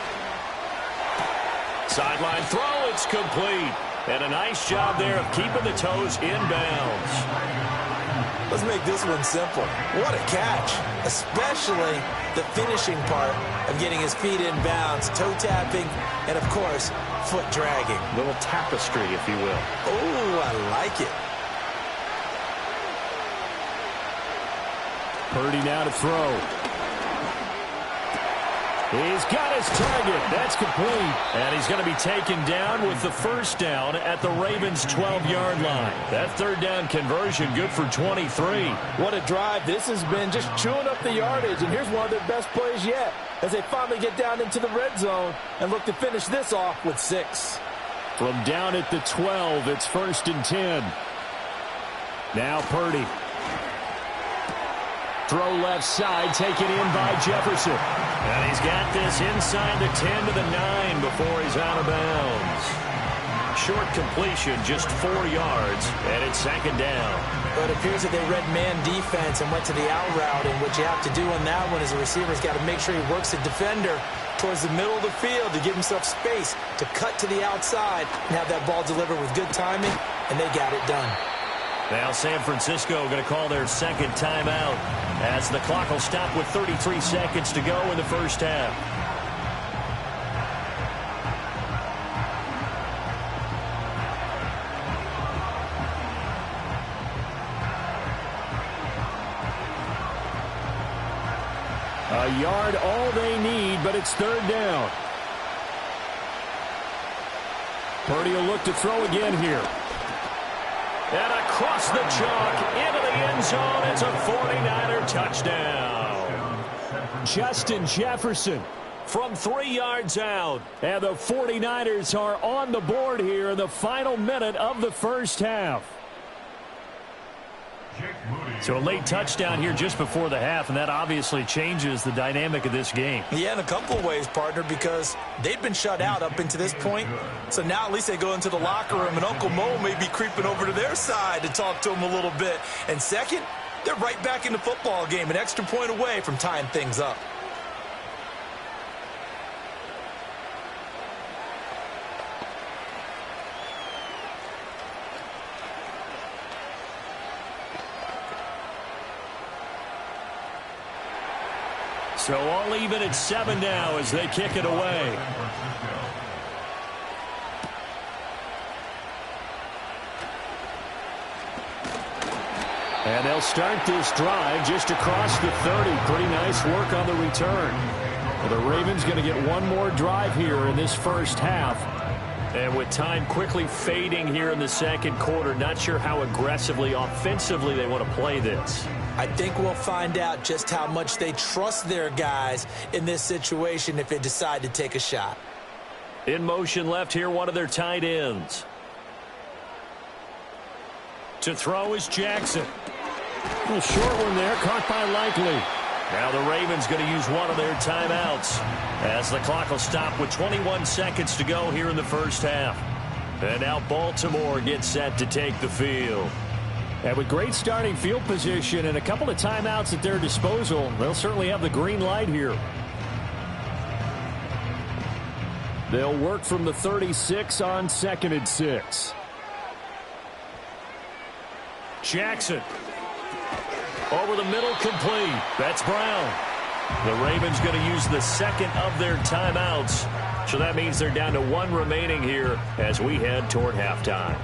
Sideline throw, it's complete. And a nice job there of keeping the toes inbounds. Let's make this one simple. What a catch, especially the finishing part of getting his feet in bounds, toe tapping, and of course, foot dragging. Little tapestry, if you will. Oh, I like it. Purdy now to throw. He's got his target. That's complete. And he's going to be taken down with the first down at the Ravens' 12-yard line. That 3rd down conversion good for 23. What a drive this has been, just chewing up the yardage. And here's one of their best plays yet as they finally get down into the red zone and look to finish this off with 6. From down at the 12, it's 1st and 10. Now Purdy. Throw left side, taken in by Jefferson. And he's got this inside the 10 to the 9 before he's out of bounds. Short completion, just 4 yards, and it's 2nd down. But it appears that they read man defense and went to the out route, and what you have to do on that one is the receiver's got to make sure he works the defender towards the middle of the field to give himself space to cut to the outside and have that ball delivered with good timing, and they got it done. Now San Francisco going to call their 2nd timeout as the clock will stop with 33 seconds to go in the first half. A yard all they need, but it's 3rd down. Purdy will look to throw again here. And across the chalk, into the end zone, it's a 49er touchdown. Justin Jefferson from 3 yards out. And the 49ers are on the board here in the final minute of the first half. So a late touchdown here just before the half, and that obviously changes the dynamic of this game. Yeah, in a couple of ways, partner, because they've been shut out up until this point. So now at least they go into the locker room, and Uncle Mo may be creeping over to their side to talk to them a little bit. And second, they're right back in the football game, an extra point away from tying things up. So all even at 7 now as they kick it away. And they'll start this drive just across the 30. Pretty nice work on the return. Well, the Ravens going to get one more drive here in this first half. And with time quickly fading here in the second quarter, not sure how aggressively, offensively they want to play this. I think we'll find out just how much they trust their guys in this situation if they decide to take a shot. In motion left here, one of their tight ends. To throw is Jackson. A little short one there, caught by Likely. Now the Ravens going to use one of their timeouts as the clock will stop with 21 seconds to go here in the first half. And now Baltimore gets set to take the field. And with great starting field position and a couple of timeouts at their disposal, they'll certainly have the green light here. They'll work from the 36 on 2nd and 6. Jackson. Over the middle, complete. That's Brown. The Ravens going to use the second of their timeouts. So that means they're down to one remaining here as we head toward halftime.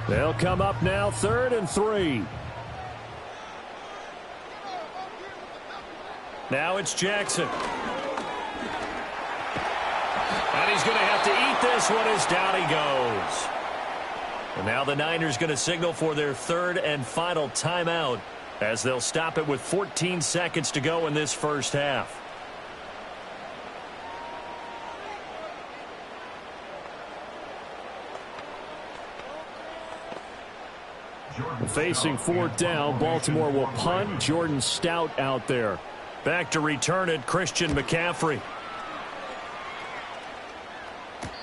They'll come up now, 3rd and 3. Now it's Jackson. And he's going to have to eat this one as down he goes. And now the Niners going to signal for their 3rd and final timeout as they'll stop it with 14 seconds to go in this first half. Facing 4th down, Baltimore will punt. Jordan Stout out there. Back to return it, Christian McCaffrey.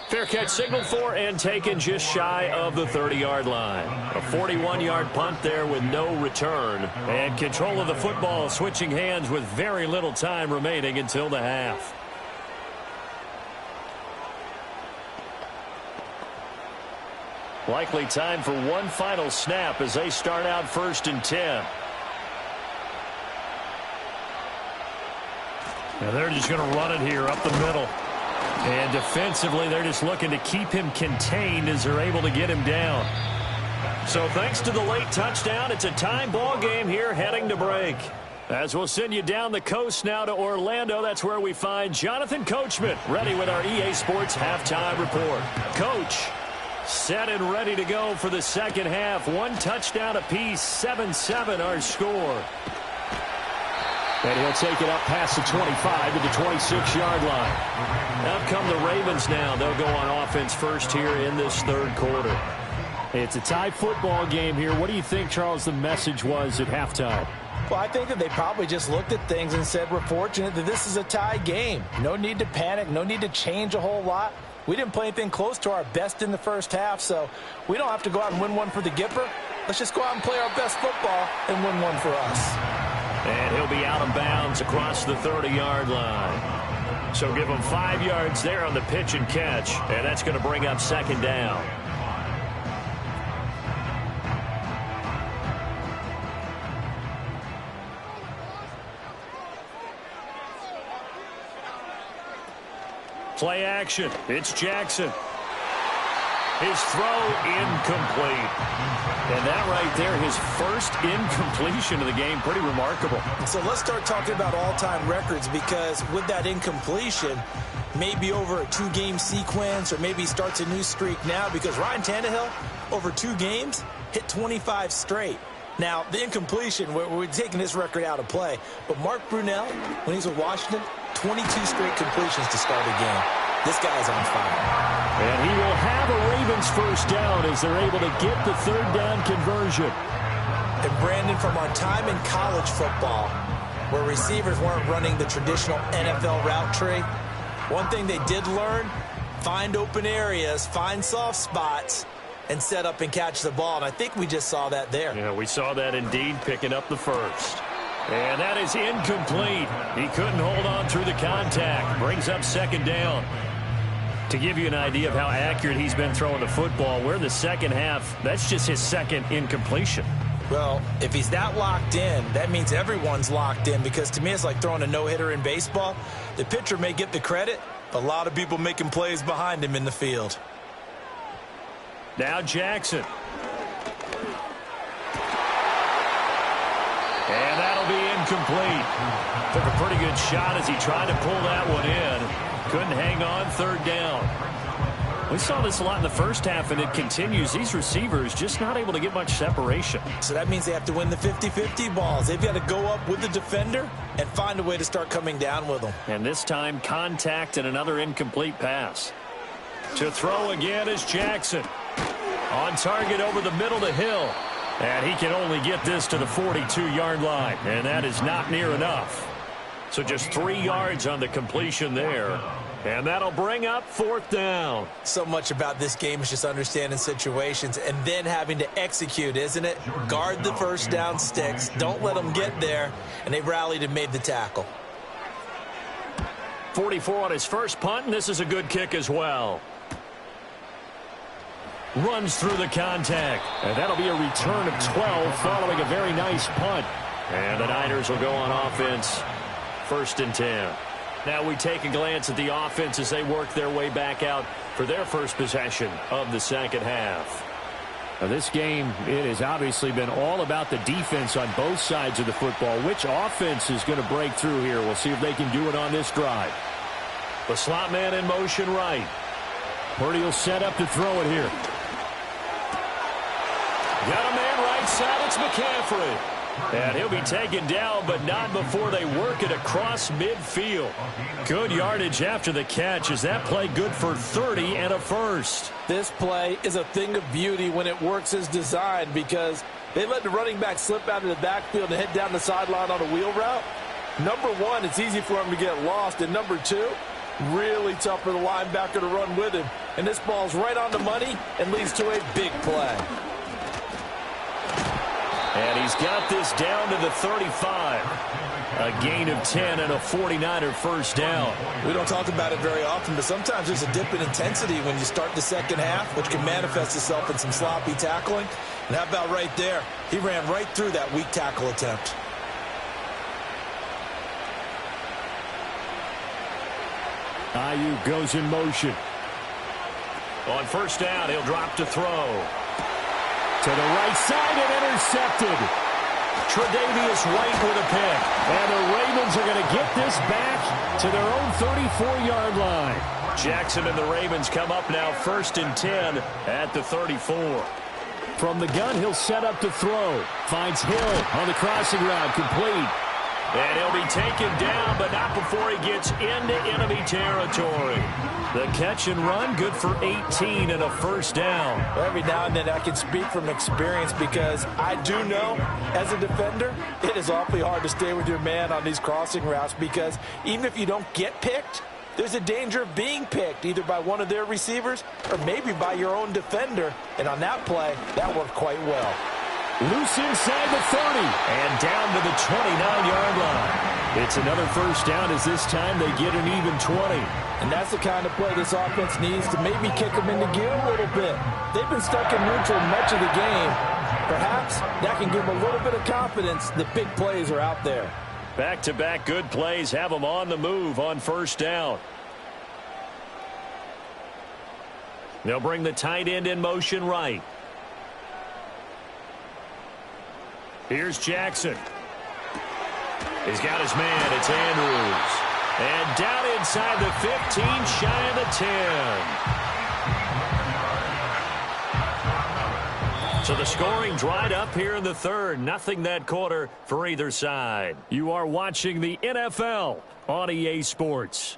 Fair catch signaled for and taken just shy of the 30-yard line. A 41-yard punt there with no return. And control of the football switching hands with very little time remaining until the half. Likely time for one final snap as they start out 1st and 10. Now they're just going to run it here up the middle. And defensively, they're just looking to keep him contained as they're able to get him down. So thanks to the late touchdown, it's a tie ball game here heading to break. As we'll send you down the coast now to Orlando, that's where we find Jonathan Coachman ready with our EA Sports halftime report. Coach, set and ready to go for the second half. One touchdown apiece, 7-7 our score. And he'll take it up past the 25 to the 26-yard line. Out come the Ravens now. They'll go on offense first here in this 3rd quarter. It's a tie football game here. What do you think, Charles, the message was at halftime? Well, I think that they probably just looked at things and said, we're fortunate that this is a tie game. No need to panic. No need to change a whole lot. We didn't play anything close to our best in the first half, so we don't have to go out and win one for the Gipper. Let's just go out and play our best football and win one for us. And he'll be out of bounds across the 30-yard line. So give him 5 yards there on the pitch and catch, and that's going to bring up 2nd down. Play action. It's Jackson. His throw incomplete. And that right there, his first incompletion of the game, pretty remarkable. So let's start talking about all-time records, because with that incompletion, maybe over a 2-game sequence, or maybe starts a new streak now, because Ryan Tannehill, over 2 games, hit 25 straight. Now, the incompletion, we're taking this record out of play, but Mark Brunell, when he's with Washington, 22 straight completions to start a game. This guy's on fire. And he will have a Ravens first down as they're able to get the 3rd down conversion. And Brandon, from our time in college football, where receivers weren't running the traditional NFL route tree, one thing they did learn, find open areas, find soft spots, and set up and catch the ball. And I think we just saw that there. Yeah, we saw that indeed, picking up the first. And that is incomplete. He couldn't hold on through the contact. Brings up 2nd down. To give you an idea of how accurate he's been throwing the football, we're in the second half. That's just his 2nd incompletion. Well, if he's that locked in, that means everyone's locked in, because to me it's like throwing a no-hitter in baseball. The pitcher may get the credit, but a lot of people making plays behind him in the field. Now Jackson. incomplete. Took a pretty good shot as he tried to pull that one in. Couldn't hang on, third down. We saw this a lot in the first half, and it continues. These receivers just not able to get much separation. So that means they have to win the 50-50 balls. They've got to go up with the defender and find a way to start coming down with them. And this time, contact and another incomplete pass. To throw again is Jackson. On target over the middle to Hill. And he can only get this to the 42-yard line. And that is not near enough. So just 3 yards on the completion there. And that'll bring up fourth down. So much about this game is just understanding situations and then having to execute, isn't it? Guard the first down sticks. Don't let them get there. And they rallied and made the tackle. 44 on his first punt, and this is a good kick as well. Runs through the contact. And that'll be a return of 12 following a very nice punt. And the Niners will go on offense. 1st and 10. Now we take a glance at the offense as they work their way back out for their first possession of the second half. Now this game, it has obviously been all about the defense on both sides of the football. Which offense is going to break through here? We'll see if they can do it on this drive. The slot man in motion right. Purdy will set up to throw it here. Got a man right side. It's McCaffrey. And he'll be taken down, but not before they work it across midfield. Good yardage after the catch. Is that play good for 30 and a first? This play is a thing of beauty when it works as designed because they let the running back slip out of the backfield and head down the sideline on a wheel route. Number one, it's easy for him to get lost. And number two, really tough for the linebacker to run with him. And this ball's right on the money and leads to a big play. And he's got this down to the 35. A gain of 10 and a 49er first down. We don't talk about it very often, but sometimes there's a dip in intensity when you start the second half, which can manifest itself in some sloppy tackling. And how about right there? He ran right through that weak tackle attempt. Ayuk goes in motion. On first down, he'll drop to throw. To the right side and intercepted. Tre'Davious White with a pick. And the Ravens are going to get this back to their own 34-yard line. Jackson and the Ravens come up now 1st and 10 at the 34. From the gun, he'll set up to throw. Finds Hill on the crossing route, complete. And he'll be taken down, but not before he gets into enemy territory. The catch and run, good for 18 and a first down. Every now and then I can speak from experience because I do know, as a defender, it is awfully hard to stay with your man on these crossing routes because even if you don't get picked, there's a danger of being picked either by one of their receivers or maybe by your own defender. And on that play, that worked quite well. Loose inside the 30. And down to the 29-yard line. It's another first down as this time they get an even 20. And that's the kind of play this offense needs to maybe kick them into gear a little bit. They've been stuck in neutral much of the game. Perhaps that can give them a little bit of confidence. The big plays are out there. Back-to-back good plays have them on the move on first down. They'll bring the tight end in motion right. Here's Jackson. He's got his man. It's Andrews. And down inside the 15, shy of the 10. So the scoring dried up here in the third. Nothing that quarter for either side. You are watching the NFL on EA Sports.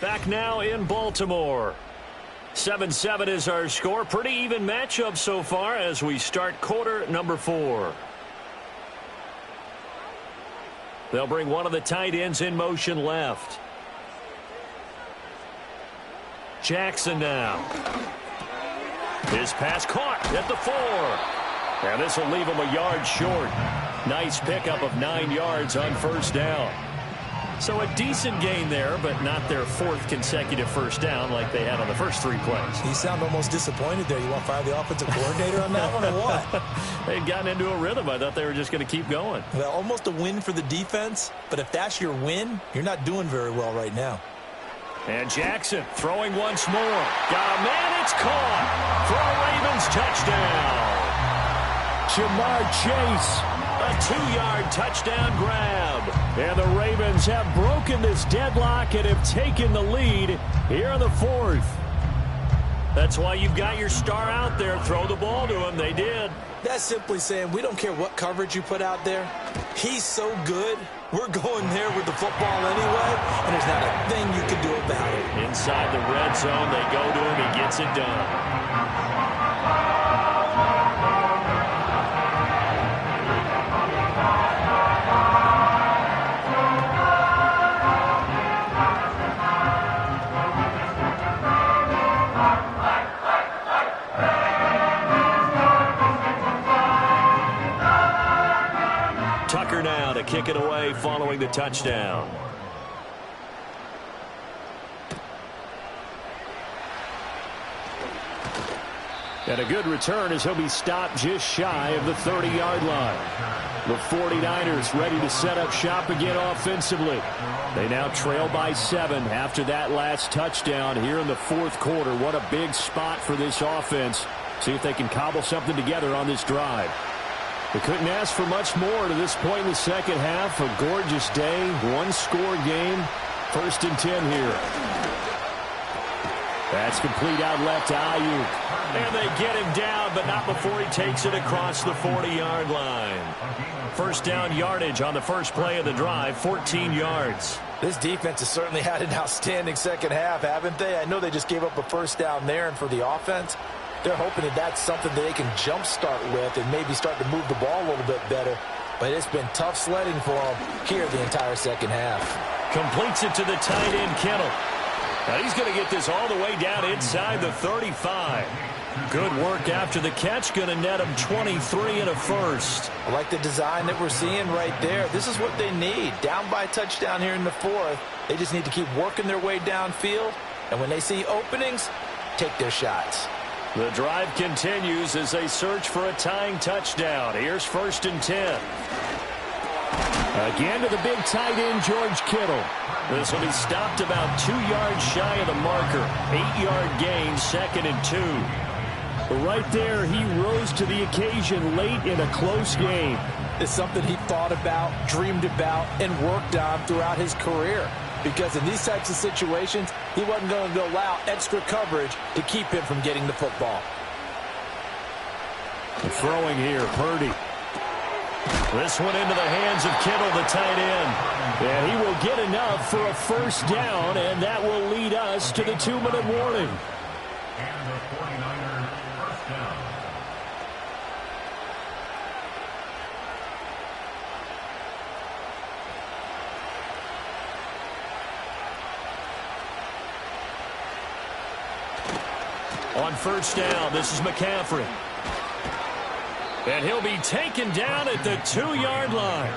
Back now in Baltimore. 7-7 is our score. Pretty even matchup so far as we start quarter number 4. They'll bring one of the tight ends in motion left. Jackson now. His pass caught at the 4. And this will leave him a yard short. Nice pickup of 9 yards on first down. So a decent gain there, but not their 4th consecutive first down like they had on the first 3 plays. You sound almost disappointed there. You want to fire the offensive coordinator on that one or what? They'd gotten into a rhythm. I thought they were just going to keep going. Well, almost a win for the defense, but if that's your win, you're not doing very well right now. And Jackson throwing once more. Got a man, it's caught for a Ravens touchdown. Ja'Marr Chase. A 2-yard touchdown grab. And the Ravens have broken this deadlock and have taken the lead here in the fourth. That's why you've got your star out there. Throw the ball to him. They did. That's simply saying we don't care what coverage you put out there. He's so good. We're going there with the football anyway, and there's not a thing you can do about it. Inside the red zone, they go to him. He gets it done. Tucker now to kick it away following the touchdown. And a good return as he'll be stopped just shy of the 30-yard line. The 49ers ready to set up shop again offensively. They now trail by 7 after that last touchdown here in the fourth quarter. What a big spot for this offense. See if they can cobble something together on this drive. They couldn't ask for much more to this point in the second half. A gorgeous day, one-score game. 1st and 10 here. That's complete out left to Ayuk. And they get him down, but not before he takes it across the 40-yard line. First down yardage on the first play of the drive, 14 yards. This defense has certainly had an outstanding second half, haven't they? I know they just gave up a first down there, and for the offense, they're hoping that that's something that they can jumpstart with and maybe start to move the ball a little bit better. But it's been tough sledding for them here the entire second half. Completes it to the tight end, Kittle. Now he's going to get this all the way down inside the 35. Good work after the catch. Going to net him 23 and a first. I like the design that we're seeing right there. This is what they need. Down by a touchdown here in the fourth. They just need to keep working their way downfield. And when they see openings, take their shots. The drive continues as they search for a tying touchdown. Here's 1st and 10. Again to the big tight end, George Kittle. This will be stopped about 2 yards shy of the marker. 8-yard gain, 2nd and 2. Right there, he rose to the occasion late in a close game. It's something he thought about, dreamed about, and worked on throughout his career. Because in these types of situations, he wasn't going to allow extra coverage to keep him from getting the football. Throwing here, Purdy. This one into the hands of Kittle, the tight end. And he will get enough for a first down, and that will lead us to the 2-minute warning. And the 49ers first down. On first down, this is McCaffrey. And he'll be taken down at the 2-yard line.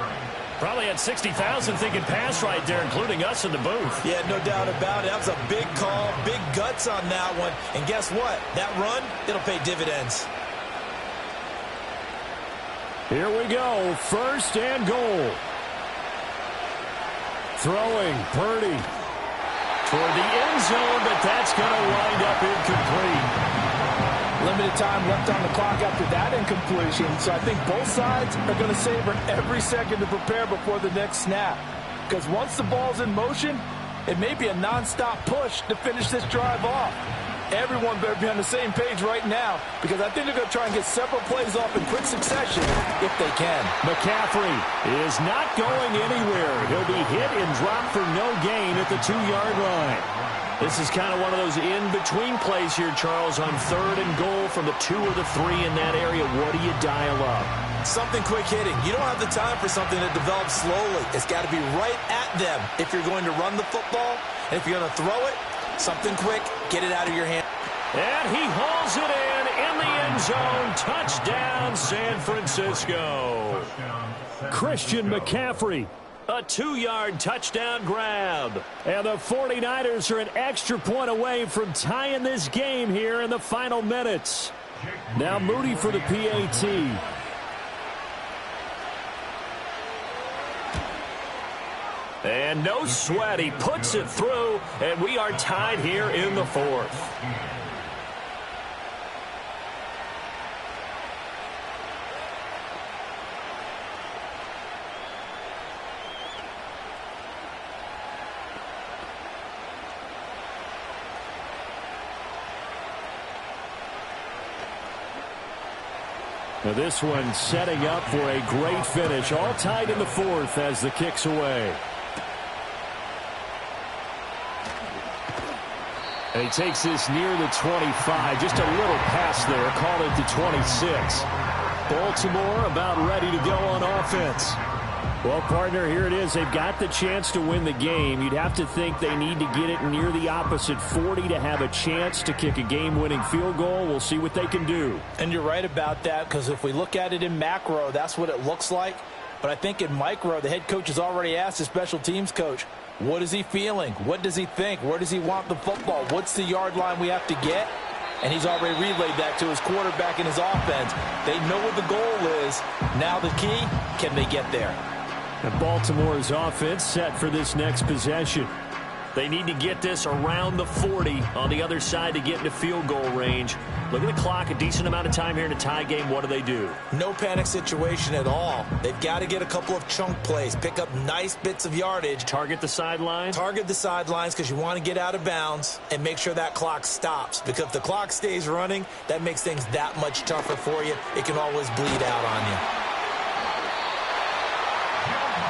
Probably had 60,000 thinking pass right there, including us in the booth. Yeah, no doubt about it. That was a big call, big guts on that one. And guess what? That run, it'll pay dividends. Here we go. 1st and goal. Throwing, Purdy. Toward the end zone, but that's going to wind up incomplete. Limited time left on the clock after that incompletion, so I think both sides are going to savor every second to prepare before the next snap. Because once the ball's in motion, it may be a nonstop push to finish this drive off. Everyone better be on the same page right now, because I think they're going to try and get several plays off in quick succession if they can. McCaffrey is not going anywhere. He'll be hit and dropped for no gain at the 2-yard line. This is kind of one of those in-between plays here, Charles, on 3rd and goal from the 2 or the 3 in that area. What do you dial up? Something quick hitting. You don't have the time for something that develops slowly. It's got to be right at them if you're going to run the football. And if you're going to throw it, something quick, get it out of your hand. And he hauls it in the end zone. Touchdown, San Francisco. Christian McCaffrey. A 2-yard touchdown grab. And the 49ers are an extra point away from tying this game here in the final minutes. Now Moody for the PAT. And no sweat. He puts it through and we are tied here in the fourth. Now this one setting up for a great finish. All tied in the fourth as the kick's away. And he takes this near the 25. Just a little pass there. Call it to 26. Baltimore about ready to go on offense. Well, partner, here it is. They've got the chance to win the game. You'd have to think they need to get it near the opposite 40 to have a chance to kick a game-winning field goal. We'll see what they can do. And you're right about that, because if we look at it in macro, that's what it looks like. But I think in micro, the head coach has already asked the special teams coach, what is he feeling? What does he think? Where does he want the football? What's the yard line we have to get? And he's already relayed that to his quarterback and his offense. They know what the goal is. Now the key, can they get there? And Baltimore's offense set for this next possession. They need to get this around the 40 on the other side to get into field goal range. Look at the clock, a decent amount of time here in a tie game. What do? No panic situation at all. They've got to get a couple of chunk plays, pick up nice bits of yardage. Target the sideline? Target the sidelines because you want to get out of bounds and make sure that clock stops. Because if the clock stays running, that makes things that much tougher for you. It can always bleed out on you.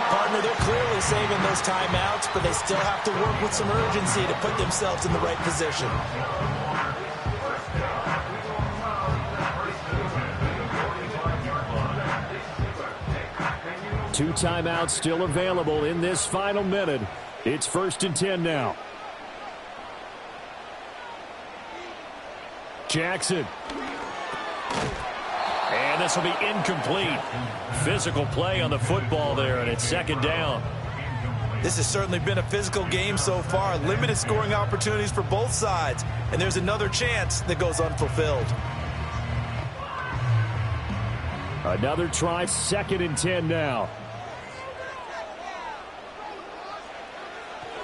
Partner, they're clearly saving those timeouts, but they still have to work with some urgency to put themselves in the right position. Two timeouts still available in this final minute. It's 1st and 10 now. Jackson. And this will be incomplete. Physical play on the football there, and it's 2nd down. This has certainly been a physical game so far. Limited scoring opportunities for both sides. And there's another chance that goes unfulfilled. Another try, 2nd and 10 now.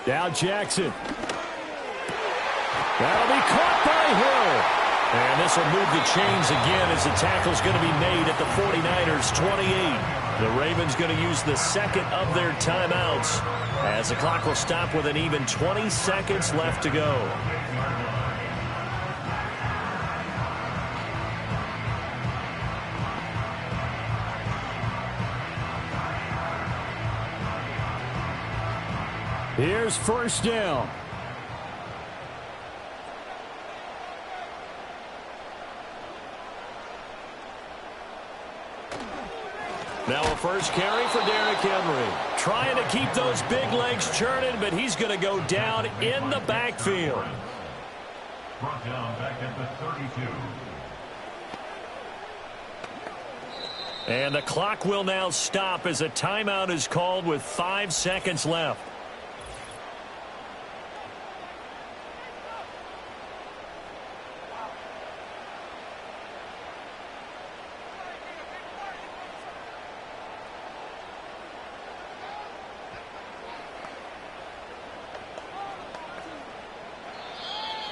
Now Jackson. That'll be caught by Hill. And this will move the chains again as the tackle's going to be made at the 49ers 28. The Ravens going to use the second of their timeouts as the clock will stop with an even 20 seconds left to go. Here's 1st down. Now a first carry for Derrick Henry. Trying to keep those big legs churning, but he's going to go down in the backfield. Brought down back at the 32. And the clock will now stop as a timeout is called with 5 seconds left.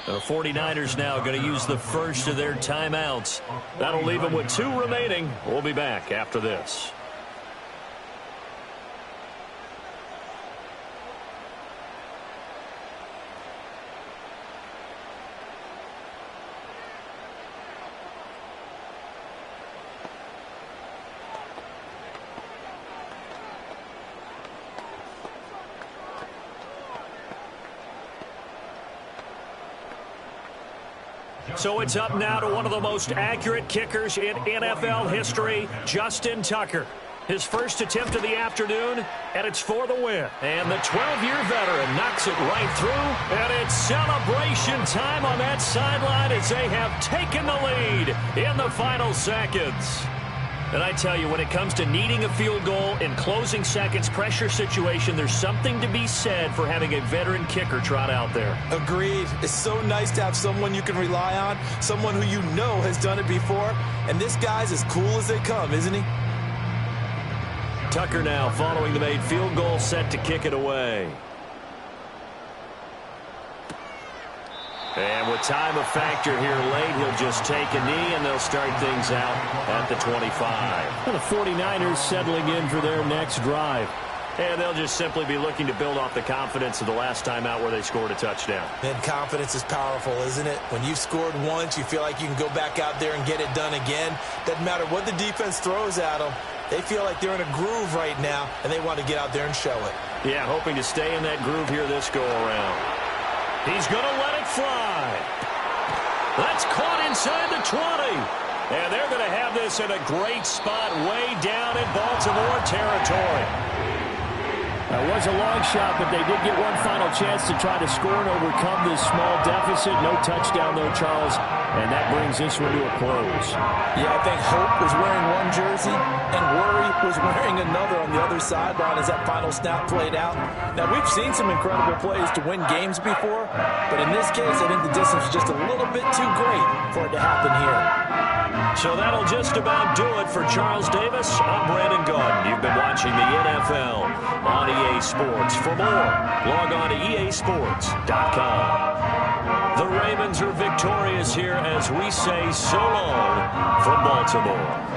The 49ers now going to use the first of their timeouts. That'll leave them with 2 remaining. We'll be back after this. So it's up now to one of the most accurate kickers in NFL history, Justin Tucker. His first attempt of the afternoon, and it's for the win. And the 12-year veteran knocks it right through, and it's celebration time on that sideline as they have taken the lead in the final seconds. And I tell you, when it comes to needing a field goal in closing seconds, pressure situation, there's something to be said for having a veteran kicker trot out there. Agreed. It's so nice to have someone you can rely on, someone who you know has done it before. And this guy's as cool as they come, isn't he? Tucker now following the made field goal, set to kick it away. And with time a factor here late, he'll just take a knee, and they'll start things out at the 25. And the 49ers settling in for their next drive. And they'll just simply be looking to build off the confidence of the last time out where they scored a touchdown. And confidence is powerful, isn't it? When you've scored once, you feel like you can go back out there and get it done again. Doesn't matter what the defense throws at them. They feel like they're in a groove right now, and they want to get out there and show it. Yeah, hoping to stay in that groove here this go-around. He's going to let it fly. That's caught inside the 20. And they're going to have this in a great spot way down in Baltimore territory. That was a long shot, but they did get one final chance to try to score and overcome this small deficit. No touchdown, though, Charles, and that brings this one to a close. Yeah, I think Hope was wearing one jersey and Worry was wearing another on the other sideline as that final snap played out. Now, we've seen some incredible plays to win games before, but in this case, I think the distance was just a little bit too great for it to happen here. So that'll just about do it for Charles Davis. I'm Brandon Gaudin. You've been watching the NFL on EA Sports. For more, log on to easports.com. The Ravens are victorious here as we say so long from Baltimore.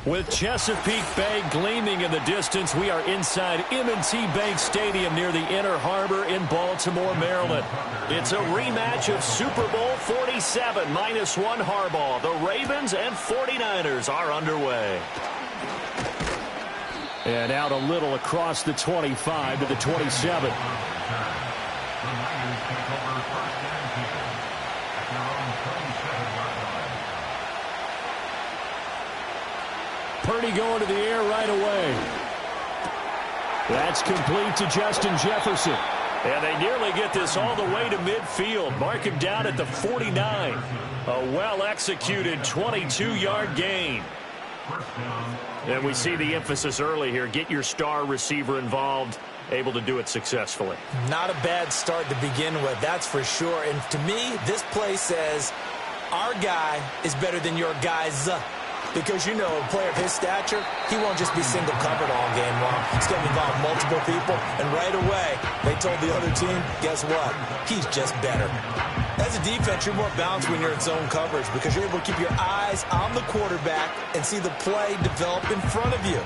With Chesapeake Bay gleaming in the distance, we are inside M&T Bank Stadium near the Inner Harbor in Baltimore, Maryland. It's a rematch of Super Bowl 47 -1 Harbaugh. The Ravens and 49ers are underway. And out a little across the 25 to the 27. Purdy going to the air right away. That's complete to Justin Jefferson. And they nearly get this all the way to midfield. Mark him down at the 49. A well-executed 22-yard gain. And we see the emphasis early here. Get your star receiver involved. Able to do it successfully. Not a bad start to begin with, that's for sure. And to me, this play says our guy is better than your guys. Because, you know, a player of his stature, he won't just be single-covered all game long. He's going to involve multiple people, and right away, they told the other team, guess what? He's just better. As a defense, you're more balanced when you're in zone coverage because you're able to keep your eyes on the quarterback and see the play develop in front of you.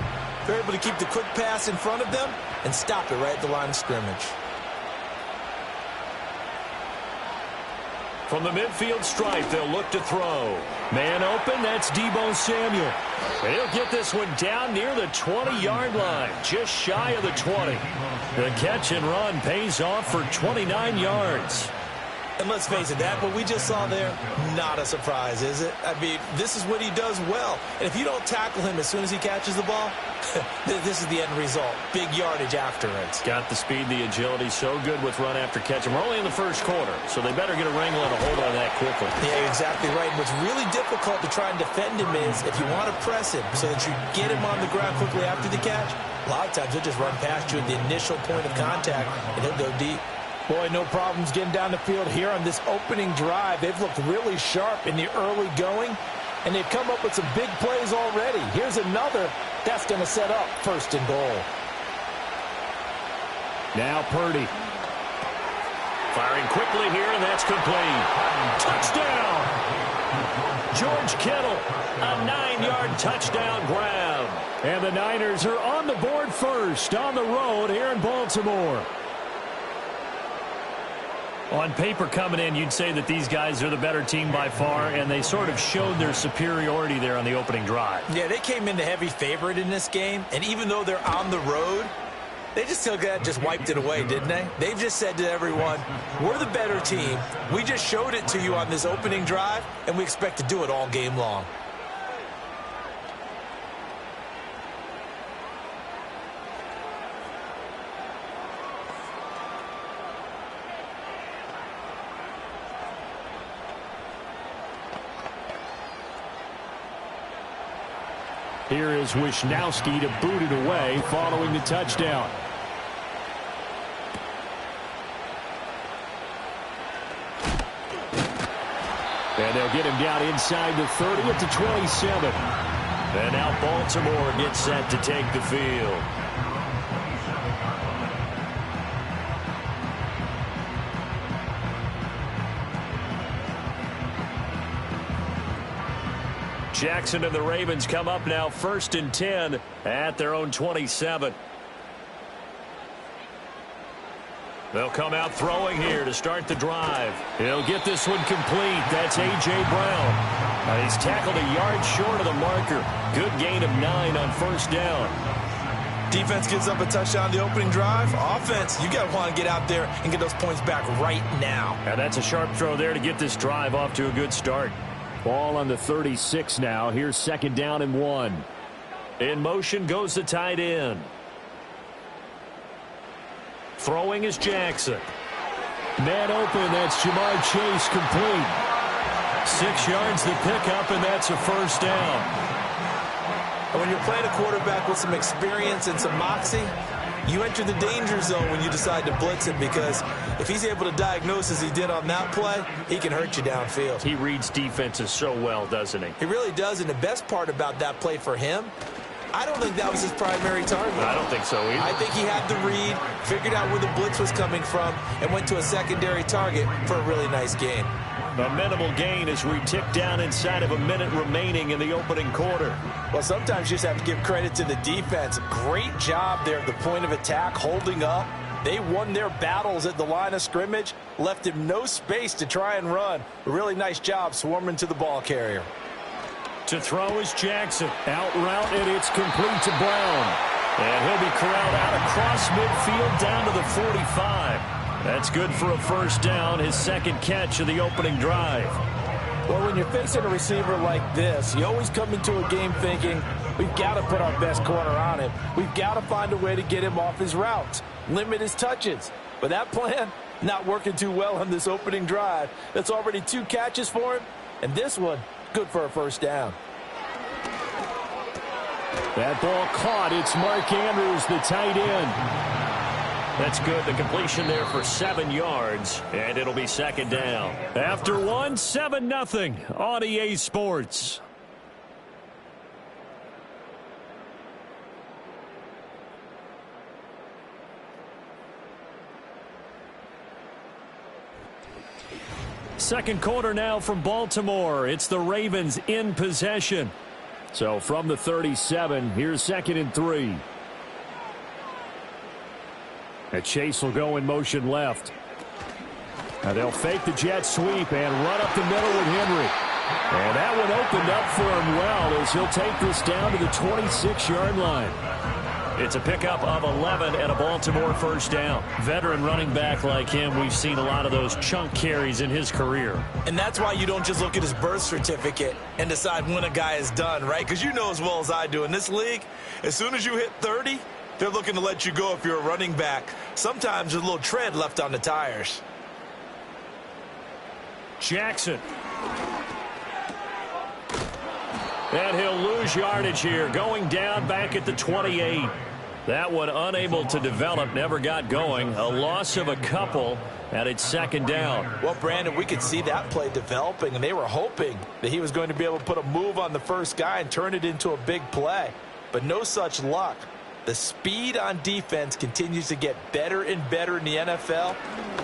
They're able to keep the quick pass in front of them and stop it right at the line of scrimmage. From the midfield stripe, they'll look to throw. Man open, that's Deebo Samuel. He'll get this one down near the 20-yard line, just shy of the 20. The catch and run pays off for 29 yards. And let's face it, that what we just saw there, not a surprise, is it? I mean, this is what he does well. And if you don't tackle him as soon as he catches the ball, this is the end result. Big yardage after it. Got the speed, the agility, so good with run after catch. And we're only in the first quarter, so they better get a wrangle and a hold on that quickly. Yeah, exactly right. What's really difficult to try and defend him is if you want to press him so that you get him on the ground quickly after the catch, a lot of times he'll just run past you at the initial point of contact, and he'll go deep. Boy, no problems getting down the field here on this opening drive. They've looked really sharp in the early going, and they've come up with some big plays already. Here's another that's going to set up first and goal. Now Purdy. Firing quickly here, and that's complete. Touchdown! George Kittle, a 9-yard touchdown grab. And the Niners are on the board first on the road here in Baltimore. On paper coming in, you'd say that these guys are the better team by far, and they sort of showed their superiority there on the opening drive. Yeah, they came in the heavy favorite in this game, and even though they're on the road, they just wiped it away, didn't they? They've just said to everyone, we're the better team. We just showed it to you on this opening drive, and we expect to do it all game long. Here is Wisnowski to boot it away following the touchdown. And they'll get him down inside the 30 at the 27. And now Baltimore gets set to take the field. Jackson and the Ravens come up now 1st and 10 at their own 27. They'll come out throwing here to start the drive. He'll get this one complete. That's A.J. Brown. And he's tackled a yard short of the marker. Good gain of 9 on first down. Defense gives up a touchdown the opening drive. Offense, you got to want to get out there and get those points back right now. And that's a sharp throw there to get this drive off to a good start. Ball on the 36 now. Here's 2nd down and 1. In motion goes the tight end. Throwing is Jackson. Man open. That's Jamar Chase, complete. 6 yards the pickup, and that's a first down. And when you're playing a quarterback with some experience and some moxie, you enter the danger zone when you decide to blitz him, because if he's able to diagnose as he did on that play, he can hurt you downfield. He reads defenses so well, doesn't he? He really does, and the best part about that play for him, I don't think that was his primary target. I don't think so either. I think he had the read, figured out where the blitz was coming from, and went to a secondary target for a really nice gain. A minimal gain as we tick down inside of a minute remaining in the opening quarter. Well, sometimes you just have to give credit to the defense. Great job there at the point of attack, holding up. They won their battles at the line of scrimmage, left him no space to try and run. A really nice job swarming to the ball carrier. To throw is Jackson. Out route, and it's complete to Brown. And he'll be corralled out across midfield down to the 45. That's good for a first down, his 2nd catch of the opening drive. Well, when you're facing a receiver like this, you always come into a game thinking, we've got to put our best corner on him. We've got to find a way to get him off his routes, limit his touches. But that plan, not working too well on this opening drive. That's already 2 catches for him, and this one, good for a first down. That ball caught. It's Mark Andrews, the tight end. That's good. The completion there for 7 yards, and it'll be 2nd down. After 1, 7-0 on EA Sports. Second quarter now from Baltimore. It's the Ravens in possession. So from the 37, here's 2nd and 3. And Chase will go in motion left. Now they'll fake the jet sweep and run up the middle with Henry. And that one opened up for him well as he'll take this down to the 26-yard line. It's a pickup of 11 and a Baltimore first down. Veteran running back like him, we've seen a lot of those chunk carries in his career. And that's why you don't just look at his birth certificate and decide when a guy is done, right? Because you know as well as I do, in this league, as soon as you hit 30, they're looking to let you go if you're a running back. Sometimes there's a little tread left on the tires. Jackson. And he'll lose yardage here, going down back at the 28. That one unable to develop, never got going. A loss of a couple, and it's 2nd down. Well, Brandon, we could see that play developing, and they were hoping that he was going to be able to put a move on the first guy and turn it into a big play. But no such luck. The speed on defense continues to get better and better in the NFL.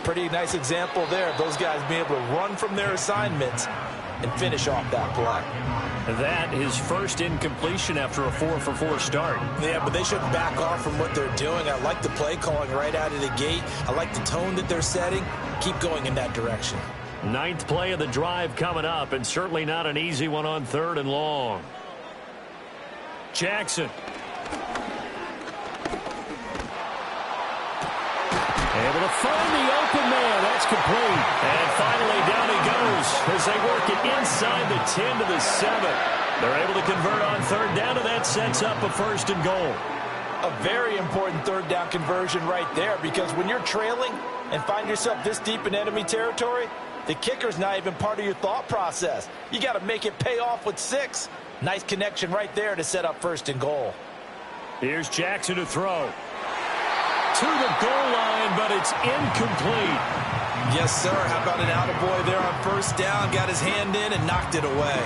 Pretty nice example there of those guys being able to run from their assignments and finish off that play. That is first incompletion after a 4-for-4 start. Yeah, but they shouldn't back off from what they're doing. I like the play calling right out of the gate. I like the tone that they're setting. Keep going in that direction. 9th play of the drive coming up, and certainly not an easy one on 3rd and long. Jackson. Able to find the open man. That's complete. And finally down he goes as they work it inside the 10 to the 7. They're able to convert on 3rd down, and that sets up a 1st and goal. A very important 3rd down conversion right there, because when you're trailing and find yourself this deep in enemy territory, the kicker's not even part of your thought process. You got to make it pay off with 6. Nice connection right there to set up 1st and goal. Here's Jackson to throw. To the goal line, but it's incomplete. Yes, sir. How about an attaboy there on 1st down? Got his hand in and knocked it away.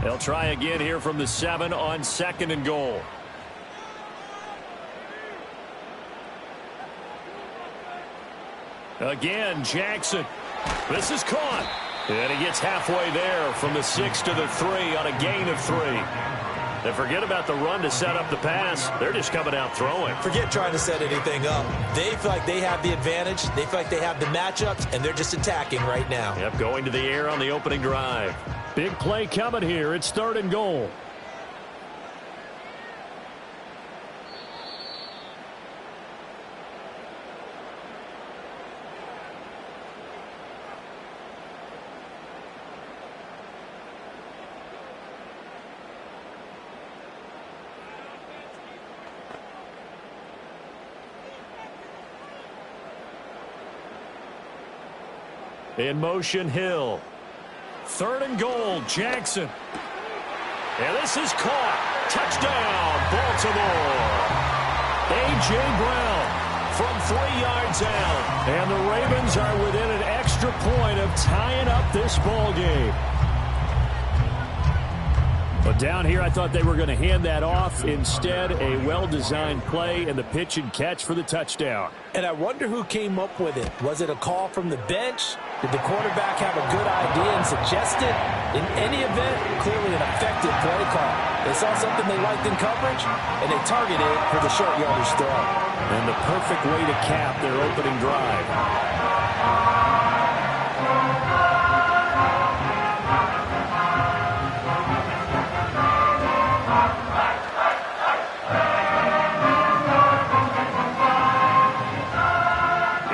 They'll try again here from the 7 on 2nd and goal. Again, Jackson. This is caught. And he gets halfway there from the 6 to the 3 on a gain of 3. They forget about the run to set up the pass. They're just coming out throwing. Forget trying to set anything up. They feel like they have the advantage. They feel like they have the matchups, and they're just attacking right now. Yep, going to the air on the opening drive. Big play coming here. It's 3rd and goal. In motion, Hill. 3rd and goal, Jackson. And this is caught. Touchdown, Baltimore. A.J. Brown from 3 yards out. And the Ravens are within an extra point of tying up this ball game. But down here, I thought they were going to hand that off. Instead, a well-designed play and the pitch and catch for the touchdown. And I wonder who came up with it. Was it a call from the bench? Did the quarterback have a good idea and suggest it? In any event, clearly an effective play call. They saw something they liked in coverage, and they targeted it for the short yardage throw. And the perfect way to cap their opening drive.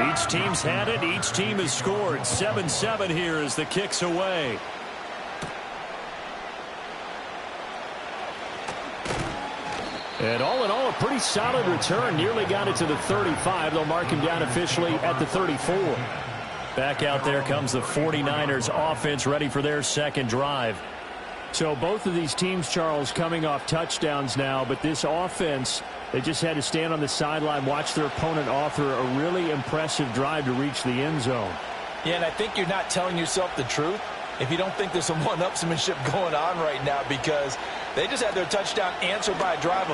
Each team's had it. Each team has scored. 7-7 here as the kick's away. And all in all, a pretty solid return. Nearly got it to the 35. They'll mark him down officially at the 34. Back out there comes the 49ers offense, ready for their second drive. So both of these teams, Charles, coming off touchdowns now, but this offense, they just had to stand on the sideline, watch their opponent offer a really impressive drive to reach the end zone. Yeah, and I think you're not telling yourself the truth if you don't think there's some one-upsmanship going on right now, because they just had their touchdown answered by a drive of